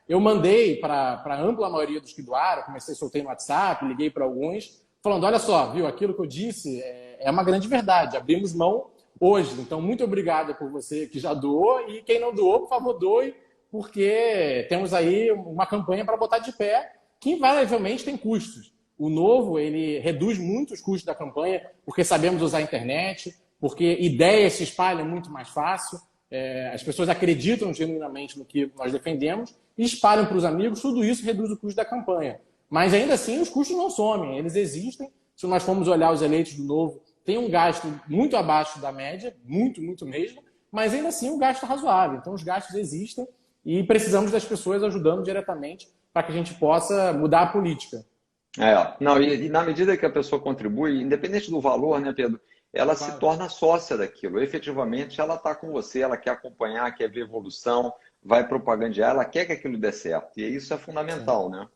eu mandei para a ampla maioria dos que doaram, soltei no WhatsApp, liguei para alguns, falando, olha só, viu, aquilo que eu disse é uma grande verdade, abrimos mão hoje. Então, muito obrigado por você que já doou e quem não doou, por favor, doe, porque temos aí uma campanha para botar de pé que invariavelmente tem custos. O Novo, ele reduz muito os custos da campanha, porque sabemos usar a internet, porque ideias se espalham muito mais fácil, as pessoas acreditam genuinamente no que nós defendemos e espalham para os amigos, tudo isso reduz o custo da campanha. Mas ainda assim, os custos não somem, eles existem. Se nós formos olhar os eleitos do Novo, tem um gasto muito abaixo da média, muito, muito mesmo, mas ainda assim um gasto razoável. Então os gastos existem e precisamos das pessoas ajudando diretamente para que a gente possa mudar a política. Não, e na medida que a pessoa contribui, independente do valor, né, Pedro, ela se torna sócia daquilo. Efetivamente, ela está com você, ela quer acompanhar, quer ver evolução, vai propagandear, ela quer que aquilo dê certo. E isso é fundamental, né?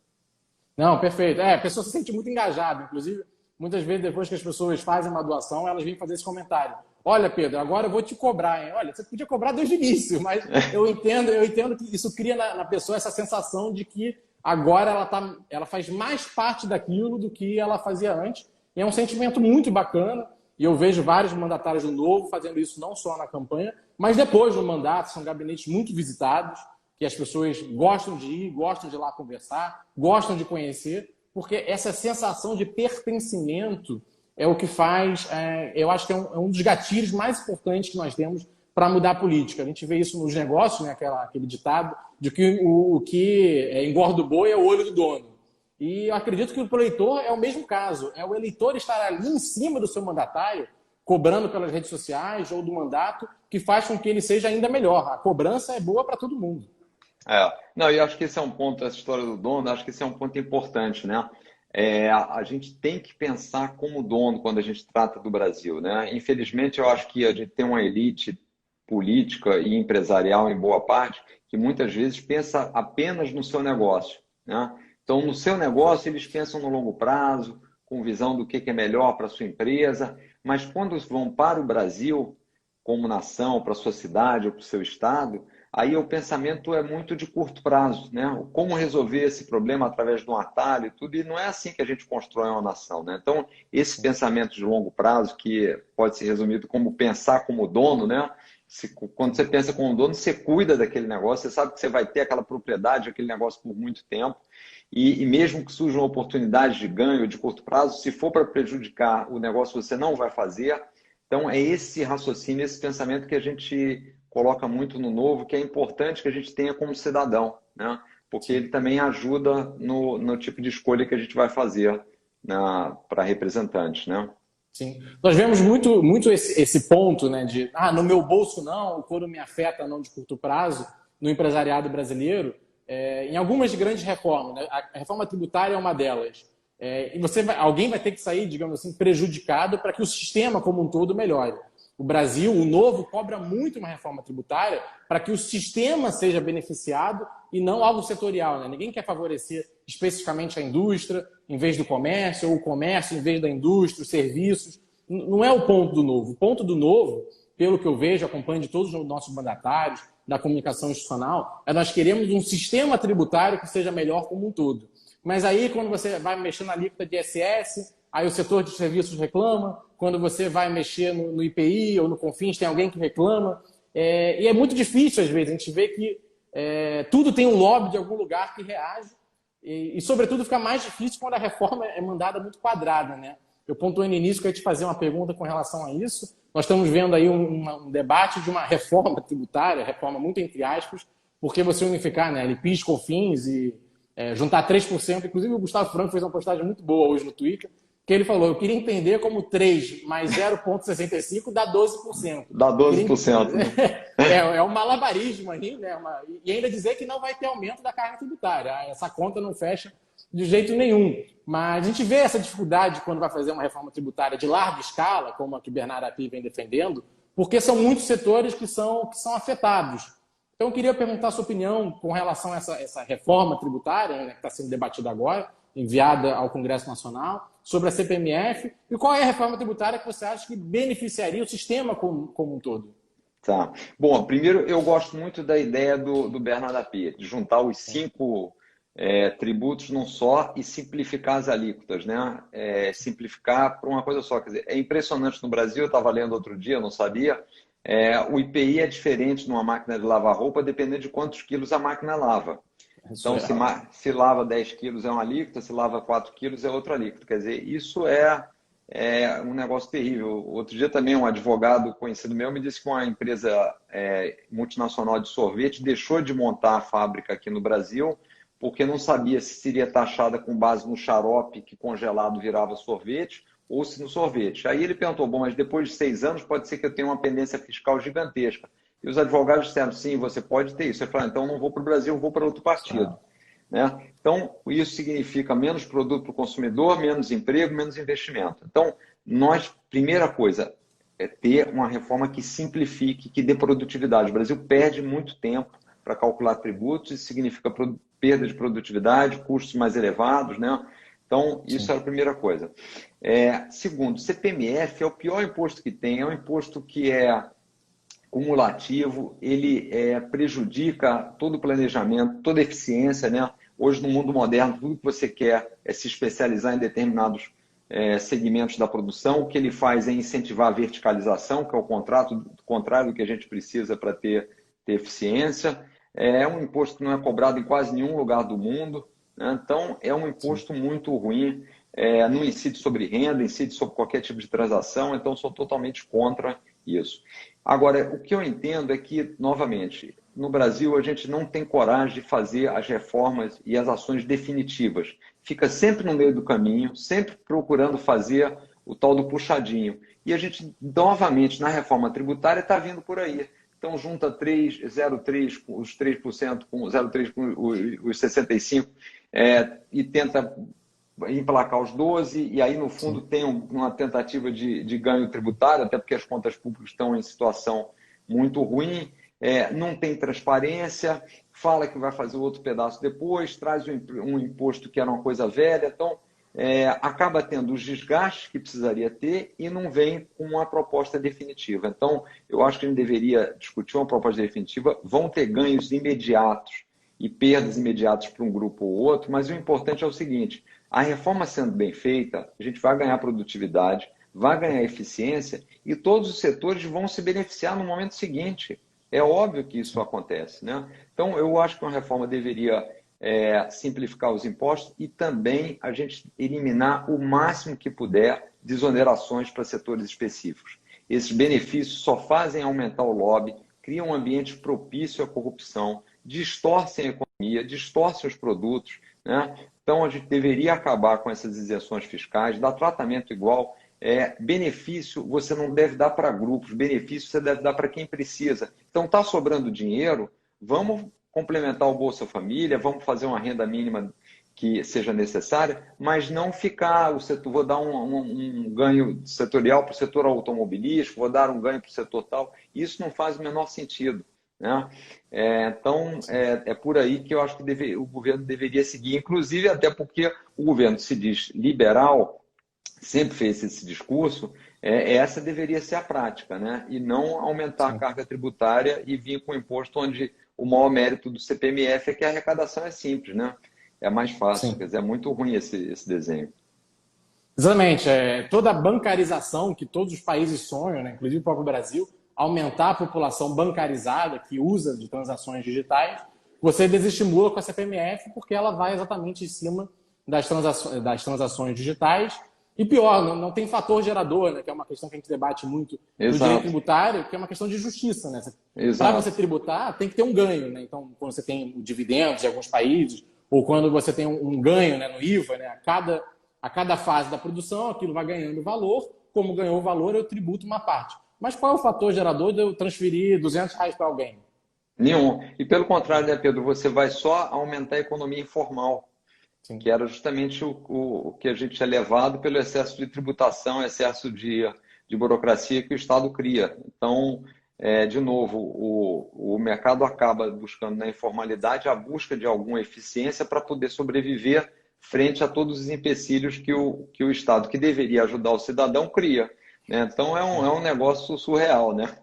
Não, perfeito. A pessoa se sente muito engajada. Inclusive, muitas vezes, depois que as pessoas fazem uma doação, elas vêm fazer esse comentário. Olha, Pedro, agora eu vou te cobrar, hein? Olha, você podia cobrar desde o início, mas eu entendo que isso cria na pessoa essa sensação de que agora ela faz mais parte daquilo do que ela fazia antes. E é um sentimento muito bacana. E eu vejo vários mandatários do Novo fazendo isso não só na campanha, mas depois do mandato. São gabinetes muito visitados, que as pessoas gostam de ir, gostam de ir lá conversar, gostam de conhecer, porque essa sensação de pertencimento é o que faz, eu acho que é um dos gatilhos mais importantes que nós temos para mudar a política. A gente vê isso nos negócios, né, aquele ditado de que o que engorda o boi é o olho do dono. E eu acredito que para o eleitor é o mesmo caso. É o eleitor estar ali em cima do seu mandatário, cobrando pelas redes sociais ou do mandato, que faz com que ele seja ainda melhor. A cobrança é boa para todo mundo. Não, e acho que esse é um ponto, essa história do dono, acho que esse é um ponto importante, né? A gente tem que pensar como dono quando a gente trata do Brasil, né? Infelizmente, eu acho que a gente tem uma elite política e empresarial, em boa parte, que muitas vezes pensa apenas no seu negócio, né? Então, no seu negócio, eles pensam no longo prazo, com visão do que é melhor para a sua empresa, mas quando vão para o Brasil, como nação, para a sua cidade ou para o seu estado, aí o pensamento é muito de curto prazo, né? Como resolver esse problema através de um atalho e tudo, e não é assim que a gente constrói uma nação, né? Então, esse pensamento de longo prazo, que pode ser resumido como pensar como dono, né? Quando você pensa como dono, você cuida daquele negócio, você sabe que você vai ter aquela propriedade, aquele negócio por muito tempo, e mesmo que surjam oportunidades de ganho de curto prazo, se for para prejudicar o negócio, você não vai fazer. Então, é esse raciocínio, esse pensamento que a gente coloca muito no Novo, que é importante que a gente tenha como cidadão, né? Porque ele também ajuda no tipo de escolha que a gente vai fazer para representantes, né? Sim. Nós vemos muito esse ponto, né, de no meu bolso não, o quando me afeta não de curto prazo, no empresariado brasileiro em algumas grandes reformas, né? A reforma tributária é uma delas. E alguém vai ter que sair, digamos assim, prejudicado para que o sistema como um todo melhore. O Brasil, o novo, cobra muito uma reforma tributária para que o sistema seja beneficiado e não algo setorial, né? Ninguém quer favorecer especificamente a indústria em vez do comércio, ou o comércio em vez da indústria, os serviços. Não é o ponto do novo. O ponto do novo, pelo que eu vejo, acompanho de todos os nossos mandatários, da comunicação institucional, nós queremos um sistema tributário que seja melhor como um todo. Mas aí, quando você vai mexer na alíquota de ISS, aí o setor de serviços reclama. Quando você vai mexer no IPI ou no CONFINS, tem alguém que reclama. E é muito difícil, às vezes. A gente vê que tudo tem um lobby de algum lugar que reage. E, sobretudo, fica mais difícil quando a reforma é mandada muito quadrada, né? Eu pontuei no início que eu ia te fazer uma pergunta com relação a isso. Nós estamos vendo aí um debate de uma reforma tributária, reforma muito entre aspas, porque você unificar, né, LPIs, COFINS e juntar 3%. Inclusive o Gustavo Franco fez uma postagem muito boa hoje no Twitter, que ele falou, eu queria entender como 3 mais 0,65 dá 12%. Dá 12%. É um malabarismo aí, né? E ainda dizer que não vai ter aumento da carga tributária. Essa conta não fecha de jeito nenhum. Mas a gente vê essa dificuldade quando vai fazer uma reforma tributária de larga escala, como a que Bernardo Api vem defendendo, porque são muitos setores que são afetados. Então, eu queria perguntar a sua opinião com relação a essa reforma tributária, né, que está sendo debatida agora, enviada ao Congresso Nacional, sobre a CPMF, e qual é a reforma tributária que você acha que beneficiaria o sistema como um todo? Tá. Bom, primeiro, eu gosto muito da ideia do Bernardo Api, de juntar os 5 tributos num só e simplificar as alíquotas, né? Simplificar para uma coisa só. Quer dizer, é impressionante no Brasil, eu estava lendo outro dia, eu não sabia, o IPI é diferente numa máquina de lavar roupa dependendo de quantos quilos a máquina lava. Então, se lava 10 quilos é uma alíquota, se lava 4 quilos é outra alíquota. Quer dizer, isso é um negócio terrível. Outro dia também um advogado conhecido meu me disse que uma empresa multinacional de sorvete deixou de montar a fábrica aqui no Brasil porque não sabia se seria taxada com base no xarope que congelado virava sorvete ou se no sorvete. Aí ele perguntou, bom, mas depois de 6 anos pode ser que eu tenha uma pendência fiscal gigantesca. E os advogados disseram, sim, você pode ter isso. Eu falei, então não vou para o Brasil, vou para outro partido. Né? Então, isso significa menos produto para o consumidor, menos emprego, menos investimento. Então, primeira coisa, é ter uma reforma que simplifique, que dê produtividade. O Brasil perde muito tempo para calcular tributos, isso significa perda de produtividade, custos mais elevados, né? Então, isso é a primeira coisa. Segundo, CPMF é o pior imposto que tem, é um imposto que é cumulativo, ele prejudica todo o planejamento, toda a eficiência, né? Hoje, no mundo moderno, tudo que você quer é se especializar em determinados segmentos da produção. O que ele faz é incentivar a verticalização, que é o contrário do que a gente precisa para ter eficiência. É um imposto que não é cobrado em quase nenhum lugar do mundo, né? Então, é um imposto muito ruim, não incide sobre renda, incide sobre qualquer tipo de transação, então sou totalmente contra isso. Agora, o que eu entendo é que, novamente, no Brasil a gente não tem coragem de fazer as reformas e as ações definitivas. Fica sempre no meio do caminho, sempre procurando fazer o tal do puxadinho. E a gente, novamente, na reforma tributária, está vindo por aí. Então, junta 0,3%, os 3% com 0,3% com os 65%, e tenta emplacar os 12%, e aí, no fundo, tem uma tentativa de ganho tributário, até porque as contas públicas estão em situação muito ruim, não tem transparência, fala que vai fazer outro pedaço depois, traz um imposto que era uma coisa velha, então acaba tendo os desgastes que precisaria ter e não vem com uma proposta definitiva. Então, eu acho que a gente deveria discutir uma proposta definitiva, vão ter ganhos imediatos e perdas imediatas para um grupo ou outro, mas o importante é o seguinte, a reforma sendo bem feita, a gente vai ganhar produtividade, vai ganhar eficiência e todos os setores vão se beneficiar no momento seguinte. É óbvio que isso acontece, né? Então, eu acho que uma reforma deveria simplificar os impostos e também a gente eliminar o máximo que puder de exonerações para setores específicos. Esses benefícios só fazem aumentar o lobby, criam um ambiente propício à corrupção, distorcem a economia, distorcem os produtos, né? Então, a gente deveria acabar com essas isenções fiscais, dar tratamento igual. Benefício você não deve dar para grupos, benefício você deve dar para quem precisa. Então, está sobrando dinheiro, vamos complementar o Bolsa Família, vamos fazer uma renda mínima que seja necessária, mas não ficar o setor, vou dar um ganho setorial para o setor automobilístico, vou dar um ganho para o setor tal. Isso não faz o menor sentido, né? Então, é por aí que eu acho que o governo deveria seguir, inclusive até porque o governo se diz liberal, sempre fez esse discurso, essa deveria ser a prática, né? E não aumentar a carga tributária e vir com um imposto onde o maior mérito do CPMF é que a arrecadação é simples, né? É mais fácil, Sim. quer dizer, é muito ruim esse desenho. Exatamente. Toda a bancarização que todos os países sonham, né, inclusive o próprio Brasil, aumentar a população bancarizada que usa de transações digitais, você desestimula com a CPMF porque ela vai exatamente em cima das transações digitais. E pior, não tem fator gerador, né, que é uma questão que a gente debate muito no direito tributário, que é uma questão de justiça. Né? Para você tributar, tem que ter um ganho. Né? Então, quando você tem dividendos em alguns países, ou quando você tem um ganho, né, no IVA, né, a cada fase da produção, aquilo vai ganhando valor. Como ganhou o valor, eu tributo uma parte. Mas qual é o fator gerador de eu transferir R$ 200 para alguém? Nenhum. E pelo contrário, né, Pedro, você vai só aumentar a economia informal. Sim. Que era justamente o que a gente é levado pelo excesso de tributação, excesso de burocracia que o Estado cria. Então, de novo, o mercado acaba buscando na informalidade a busca de alguma eficiência para poder sobreviver frente a todos os empecilhos que o Estado, que deveria ajudar o cidadão, cria. Né? Então, é um negócio surreal, né?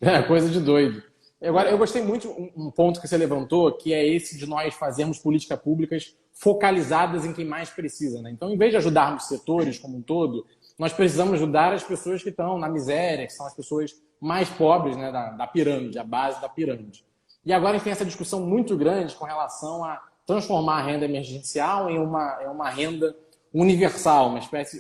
É, coisa de doido. Agora, eu gostei muito um ponto que você levantou, que é esse de nós fazermos políticas públicas focalizadas em quem mais precisa. Né? Então, em vez de ajudarmos setores como um todo, nós precisamos ajudar as pessoas que estão na miséria, que são as pessoas mais pobres, né, da pirâmide, a base da pirâmide. E agora a gente tem essa discussão muito grande com relação a transformar a renda emergencial em uma renda universal,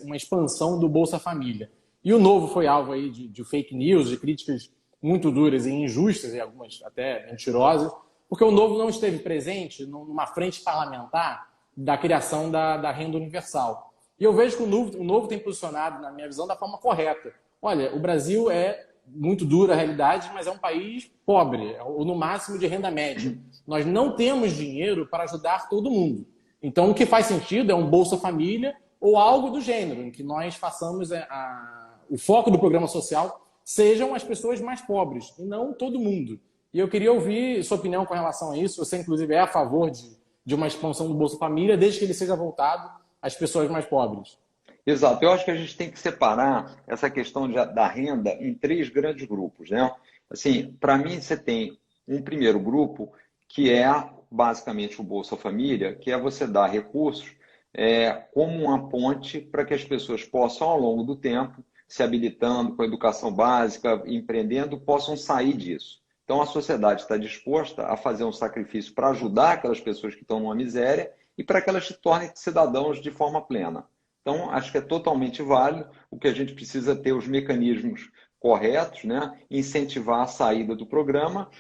uma expansão do Bolsa Família. E o Novo foi alvo aí de fake news, de críticas muito duras e injustas, e algumas até mentirosas, porque o Novo não esteve presente numa frente parlamentar da criação da renda universal. E eu vejo que o Novo tem posicionado, na minha visão, da forma correta. Olha, o Brasil é muito dura a realidade, mas é um país pobre, ou no máximo de renda média. Nós não temos dinheiro para ajudar todo mundo. Então, o que faz sentido é um Bolsa Família ou algo do gênero, em que nós façamos o foco do programa social sejam as pessoas mais pobres, e não todo mundo. E eu queria ouvir sua opinião com relação a isso. Você, inclusive, é a favor de uma expansão do Bolsa Família, desde que ele seja voltado às pessoas mais pobres. Exato. Eu acho que a gente tem que separar essa questão da renda em 3 grandes grupos, né? Assim, para mim, você tem um primeiro grupo, que é basicamente o Bolsa Família, que é você dar recursos como uma ponte para que as pessoas possam, ao longo do tempo, se habilitando com a educação básica, empreendendo, possam sair disso. Então, a sociedade está disposta a fazer um sacrifício para ajudar aquelas pessoas que estão numa miséria e para que elas se tornem cidadãos de forma plena. Então, acho que é totalmente válido. O que a gente precisa ter os mecanismos corretos, né? Incentivar a saída do programa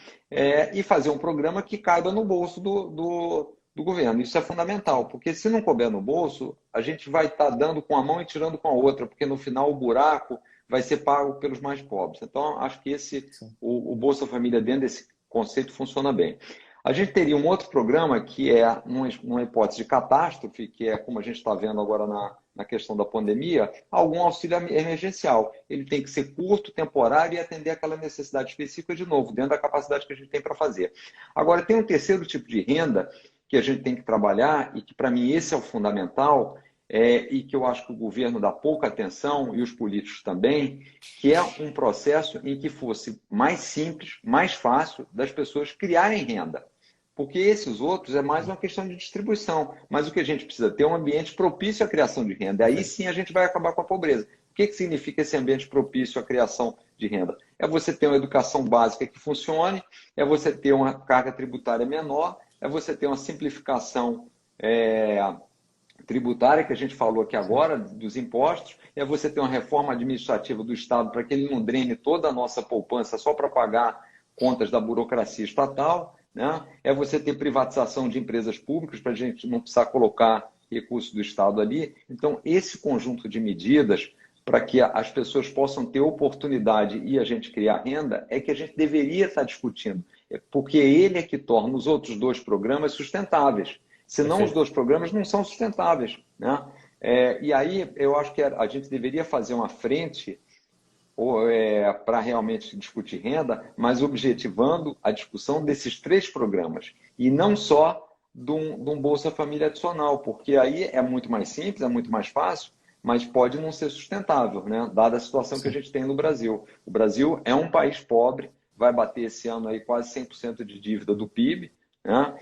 e fazer um programa que caiba no bolso do governo. Isso é fundamental, porque se não couber no bolso, a gente vai estar dando com a mão e tirando com a outra, porque no final o buraco vai ser pago pelos mais pobres. Então, acho que o Bolsa Família, dentro desse conceito, funciona bem. A gente teria um outro programa que é numa hipótese de catástrofe, que é como a gente está vendo agora na questão da pandemia, algum auxílio emergencial. Ele tem que ser curto, temporário e atender aquela necessidade específica, de novo, dentro da capacidade que a gente tem para fazer. Agora, tem um terceiro tipo de renda que a gente tem que trabalhar, e que para mim esse é o fundamental, e que eu acho que o governo dá pouca atenção, e os políticos também, que é um processo em que fosse mais simples, mais fácil das pessoas criarem renda. Porque esses outros é mais uma questão de distribuição. Mas o que a gente precisa ter é um ambiente propício à criação de renda. Aí sim a gente vai acabar com a pobreza. O que significa esse ambiente propício à criação de renda? É você ter uma educação básica que funcione, é você ter uma carga tributária menor, é você ter uma simplificação tributária, que a gente falou aqui agora, dos impostos, é você ter uma reforma administrativa do Estado para que ele não drene toda a nossa poupança só para pagar contas da burocracia estatal, né? É você ter privatização de empresas públicas para a gente não precisar colocar recursos do Estado ali. Então, esse conjunto de medidas para que as pessoas possam ter oportunidade e a gente criar renda é que a gente deveria estar discutindo. porque ele é que torna os outros dois programas sustentáveis. Senão Perfeito. os dois programas não são sustentáveis, né? E aí eu acho que a gente deveria fazer uma frente para realmente discutir renda, mas objetivando a discussão desses três programas e não só de um Bolsa Família adicional, porque aí é muito mais simples, é muito mais fácil, mas pode não ser sustentável, né? Dada a situação Sim. que a gente tem no Brasil. O Brasil é um país pobre, vai bater esse ano aí quase 100% de dívida do PIB, né?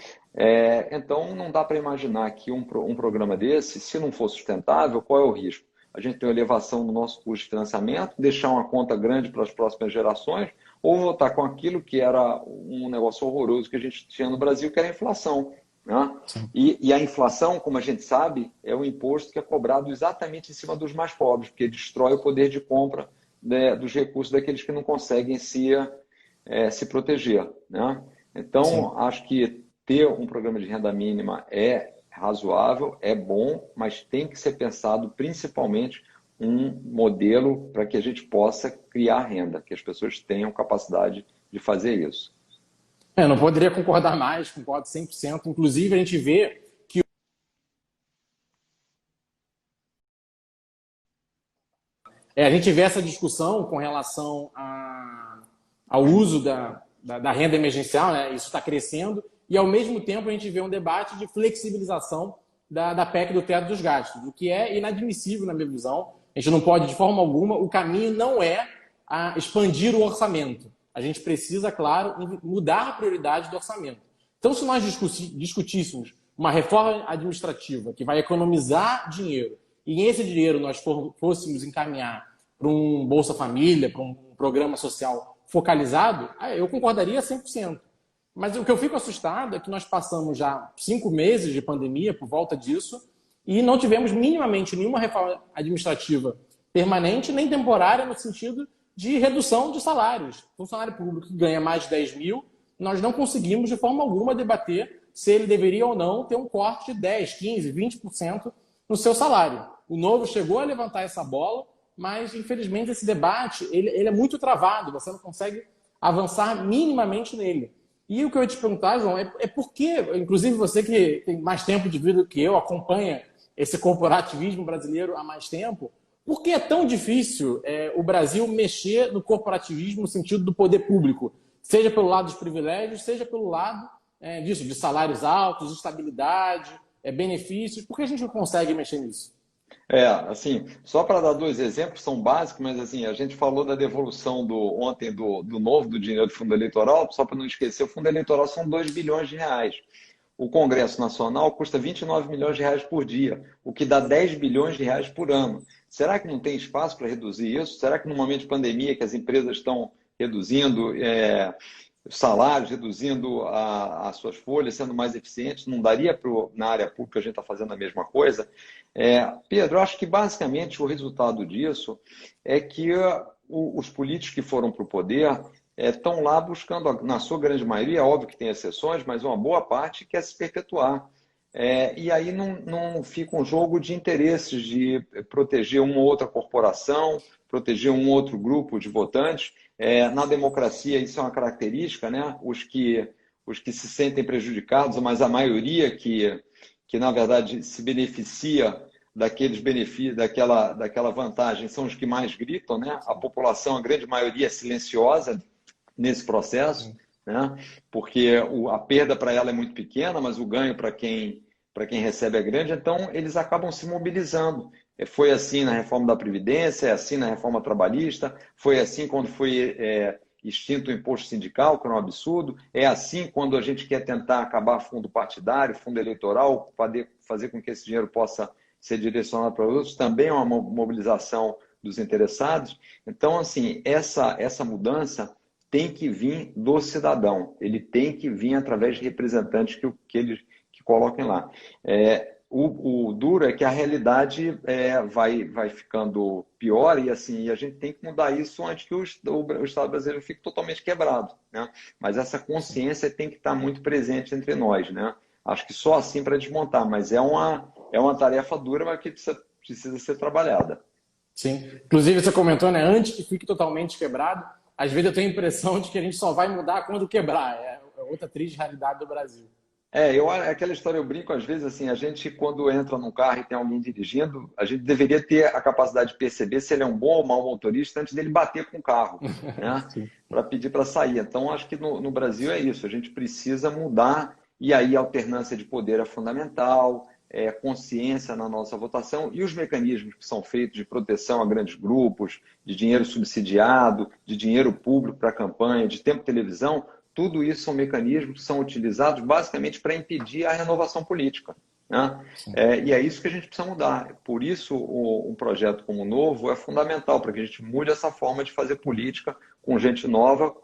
Então não dá para imaginar que um programa desse, se não for sustentável, qual é o risco? A gente tem uma elevação no nosso custo de financiamento, deixar uma conta grande para as próximas gerações, ou voltar com aquilo que era um negócio horroroso que a gente tinha no Brasil, que era a inflação, né? E a inflação, como a gente sabe, é um imposto que é cobrado exatamente em cima dos mais pobres, porque destrói o poder de compra, né, dos recursos daqueles que não conseguem se proteger, né? Então, Sim. acho que ter um programa de renda mínima é razoável, é bom, mas tem que ser pensado principalmente um modelo para que a gente possa criar renda, que as pessoas tenham capacidade de fazer isso. Não poderia concordar mais, concordo 100%. Inclusive, a gente vê que a gente vê essa discussão com relação ao uso da renda emergencial, né? Isso está crescendo, e ao mesmo tempo a gente vê um debate de flexibilização da PEC do teto dos gastos, o que é inadmissível na minha visão. A gente não pode, de forma alguma, o caminho não é expandir o orçamento. A gente precisa, claro, mudar a prioridade do orçamento. Então, se nós discutíssemos uma reforma administrativa que vai economizar dinheiro, e esse dinheiro nós fôssemos encaminhar para um Bolsa Família, para um programa social focalizado, eu concordaria 100%. Mas o que eu fico assustado é que nós passamos já 5 meses de pandemia por volta disso e não tivemos minimamente nenhuma reforma administrativa permanente nem temporária no sentido de redução de salários. O funcionário público que ganha mais de 10 mil, nós não conseguimos de forma alguma debater se ele deveria ou não ter um corte de 10, 15, 20% no seu salário. O Novo chegou a levantar essa bola, mas infelizmente esse debate ele é muito travado, você não consegue avançar minimamente nele. E o que eu ia te perguntar, João, é por que, inclusive você que tem mais tempo de vida do que eu, acompanha esse corporativismo brasileiro há mais tempo, por que é tão difícil o Brasil mexer no corporativismo no sentido do poder público? Seja pelo lado dos privilégios, seja pelo lado disso, de salários altos, estabilidade, benefícios. Por que a gente não consegue mexer nisso? Assim, só para dar dois exemplos, são básicos, mas assim, a gente falou da devolução ontem do novo, do dinheiro do fundo eleitoral, só para não esquecer, o fundo eleitoral são 2 bilhões de reais. O Congresso Nacional custa 29 milhões de reais por dia, o que dá 10 bilhões de reais por ano. Será que não tem espaço para reduzir isso? Será que no momento de pandemia que as empresas estão reduzindo os salários, reduzindo as suas folhas, sendo mais eficientes, não daria na área pública a gente está fazendo a mesma coisa? Pedro, eu acho que basicamente o resultado disso é que os políticos que foram para o poder estão lá buscando, na sua grande maioria, óbvio que tem exceções, mas uma boa parte quer se perpetuar. E aí não fica um jogo de interesses de proteger uma ou outra corporação, proteger um outro grupo de votantes. Na democracia isso é uma característica, né? Os que se sentem prejudicados, mas a maioria que na verdade se beneficia daqueles benefícios, daquela vantagem, são os que mais gritam, né? A população, a grande maioria, é silenciosa nesse processo, né? Porque a perda para ela é muito pequena, mas o ganho para quem recebe é grande, então eles acabam se mobilizando. Foi assim na reforma da Previdência, é assim na reforma trabalhista, foi assim quando foi extinto o imposto sindical, que é um absurdo, é assim quando a gente quer tentar acabar fundo partidário, fundo eleitoral, fazer com que esse dinheiro possa ser direcionado para outros, também é uma mobilização dos interessados. Então, assim, essa mudança tem que vir do cidadão, ele tem que vir através de representantes que coloquem lá. O duro é que a realidade vai ficando pior e assim, a gente tem que mudar isso antes que o Estado brasileiro fique totalmente quebrado, né? Mas essa consciência tem que estar muito presente entre nós, né? Acho que só assim para desmontar, mas é uma tarefa dura, mas que precisa ser trabalhada. Sim. Inclusive, você comentou, né? Antes que fique totalmente quebrado, às vezes eu tenho a impressão de que a gente só vai mudar quando quebrar. É outra triste realidade do Brasil. Aquela história eu brinco às vezes assim, a gente quando entra num carro e tem alguém dirigindo, a gente deveria ter a capacidade de perceber se ele é um bom ou mau motorista antes dele bater com o carro, né? Para pedir para sair. Então, acho que no Brasil é isso, a gente precisa mudar e aí a alternância de poder é fundamental, consciência na nossa votação e os mecanismos que são feitos de proteção a grandes grupos, de dinheiro subsidiado, de dinheiro público para campanha, de tempo de televisão. Tudo isso são mecanismos que são utilizados basicamente para impedir a renovação política, né? E é isso que a gente precisa mudar. Por isso, um projeto como o Novo é fundamental para que a gente mude essa forma de fazer política com gente nova,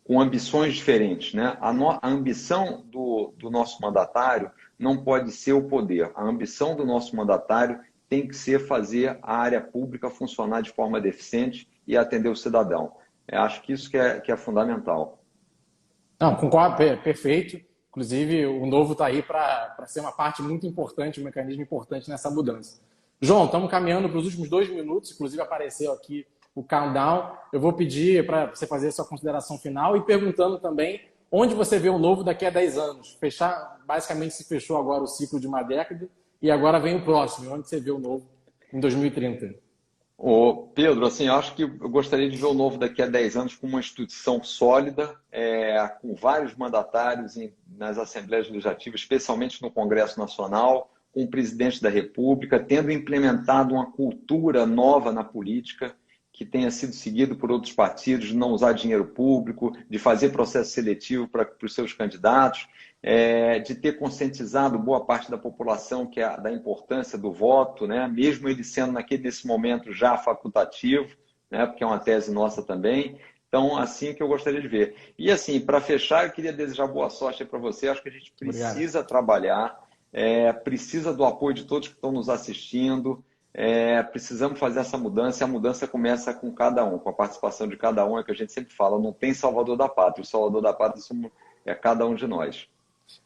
com ambições diferentes, né? A ambição do nosso mandatário não pode ser o poder. A ambição do nosso mandatário tem que ser fazer a área pública funcionar de forma eficiente e atender o cidadão. Eu acho que isso que é fundamental. Não, concordo, perfeito. Inclusive, o Novo está aí para ser uma parte muito importante, um mecanismo importante nessa mudança. João, estamos caminhando para os últimos 2 minutos, inclusive apareceu aqui o countdown. Eu vou pedir para você fazer a sua consideração final e perguntando também onde você vê o Novo daqui a 10 anos. Basicamente se fechou agora o ciclo de uma década e agora vem o próximo. Onde você vê o Novo em 2030? Ô Pedro, assim, eu acho que eu gostaria de ver o Novo daqui a 10 anos com uma instituição sólida, com vários mandatários nas Assembleias Legislativas, especialmente no Congresso Nacional, com o presidente da República, tendo implementado uma cultura nova na política, que tenha sido seguido por outros partidos, de não usar dinheiro público, de fazer processo seletivo para os seus candidatos, de ter conscientizado boa parte da população da importância do voto, né? Mesmo ele sendo nesse momento já facultativo, né? Porque é uma tese nossa também. Então, assim que eu gostaria de ver. E assim, para fechar, eu queria desejar boa sorte para você. Acho que a gente precisa trabalhar, precisa do apoio de todos que estão nos assistindo. Precisamos fazer essa mudança e a mudança começa com cada um, com a participação de cada um, é que a gente sempre fala, não tem salvador da pátria, o salvador da pátria é cada um de nós.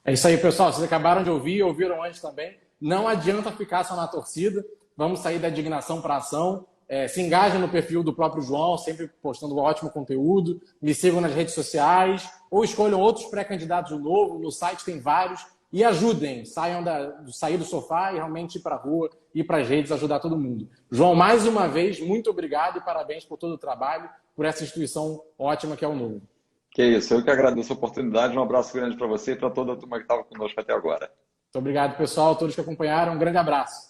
É isso aí, pessoal, vocês acabaram de ouvir, ouviram antes também, não adianta ficar só na torcida, vamos sair da indignação para a ação, se engajem no perfil do próprio João, sempre postando ótimo conteúdo, me sigam nas redes sociais, ou escolham outros pré-candidatos do Novo, no site tem vários, e ajudem, sair do sofá e realmente ir para a rua, ir para as redes, ajudar todo mundo. João, mais uma vez, muito obrigado e parabéns por todo o trabalho, por essa instituição ótima que é o Novo. Que isso, eu que agradeço a oportunidade, um abraço grande para você e para toda a turma que estava conosco até agora. Muito obrigado, pessoal, todos que acompanharam, um grande abraço.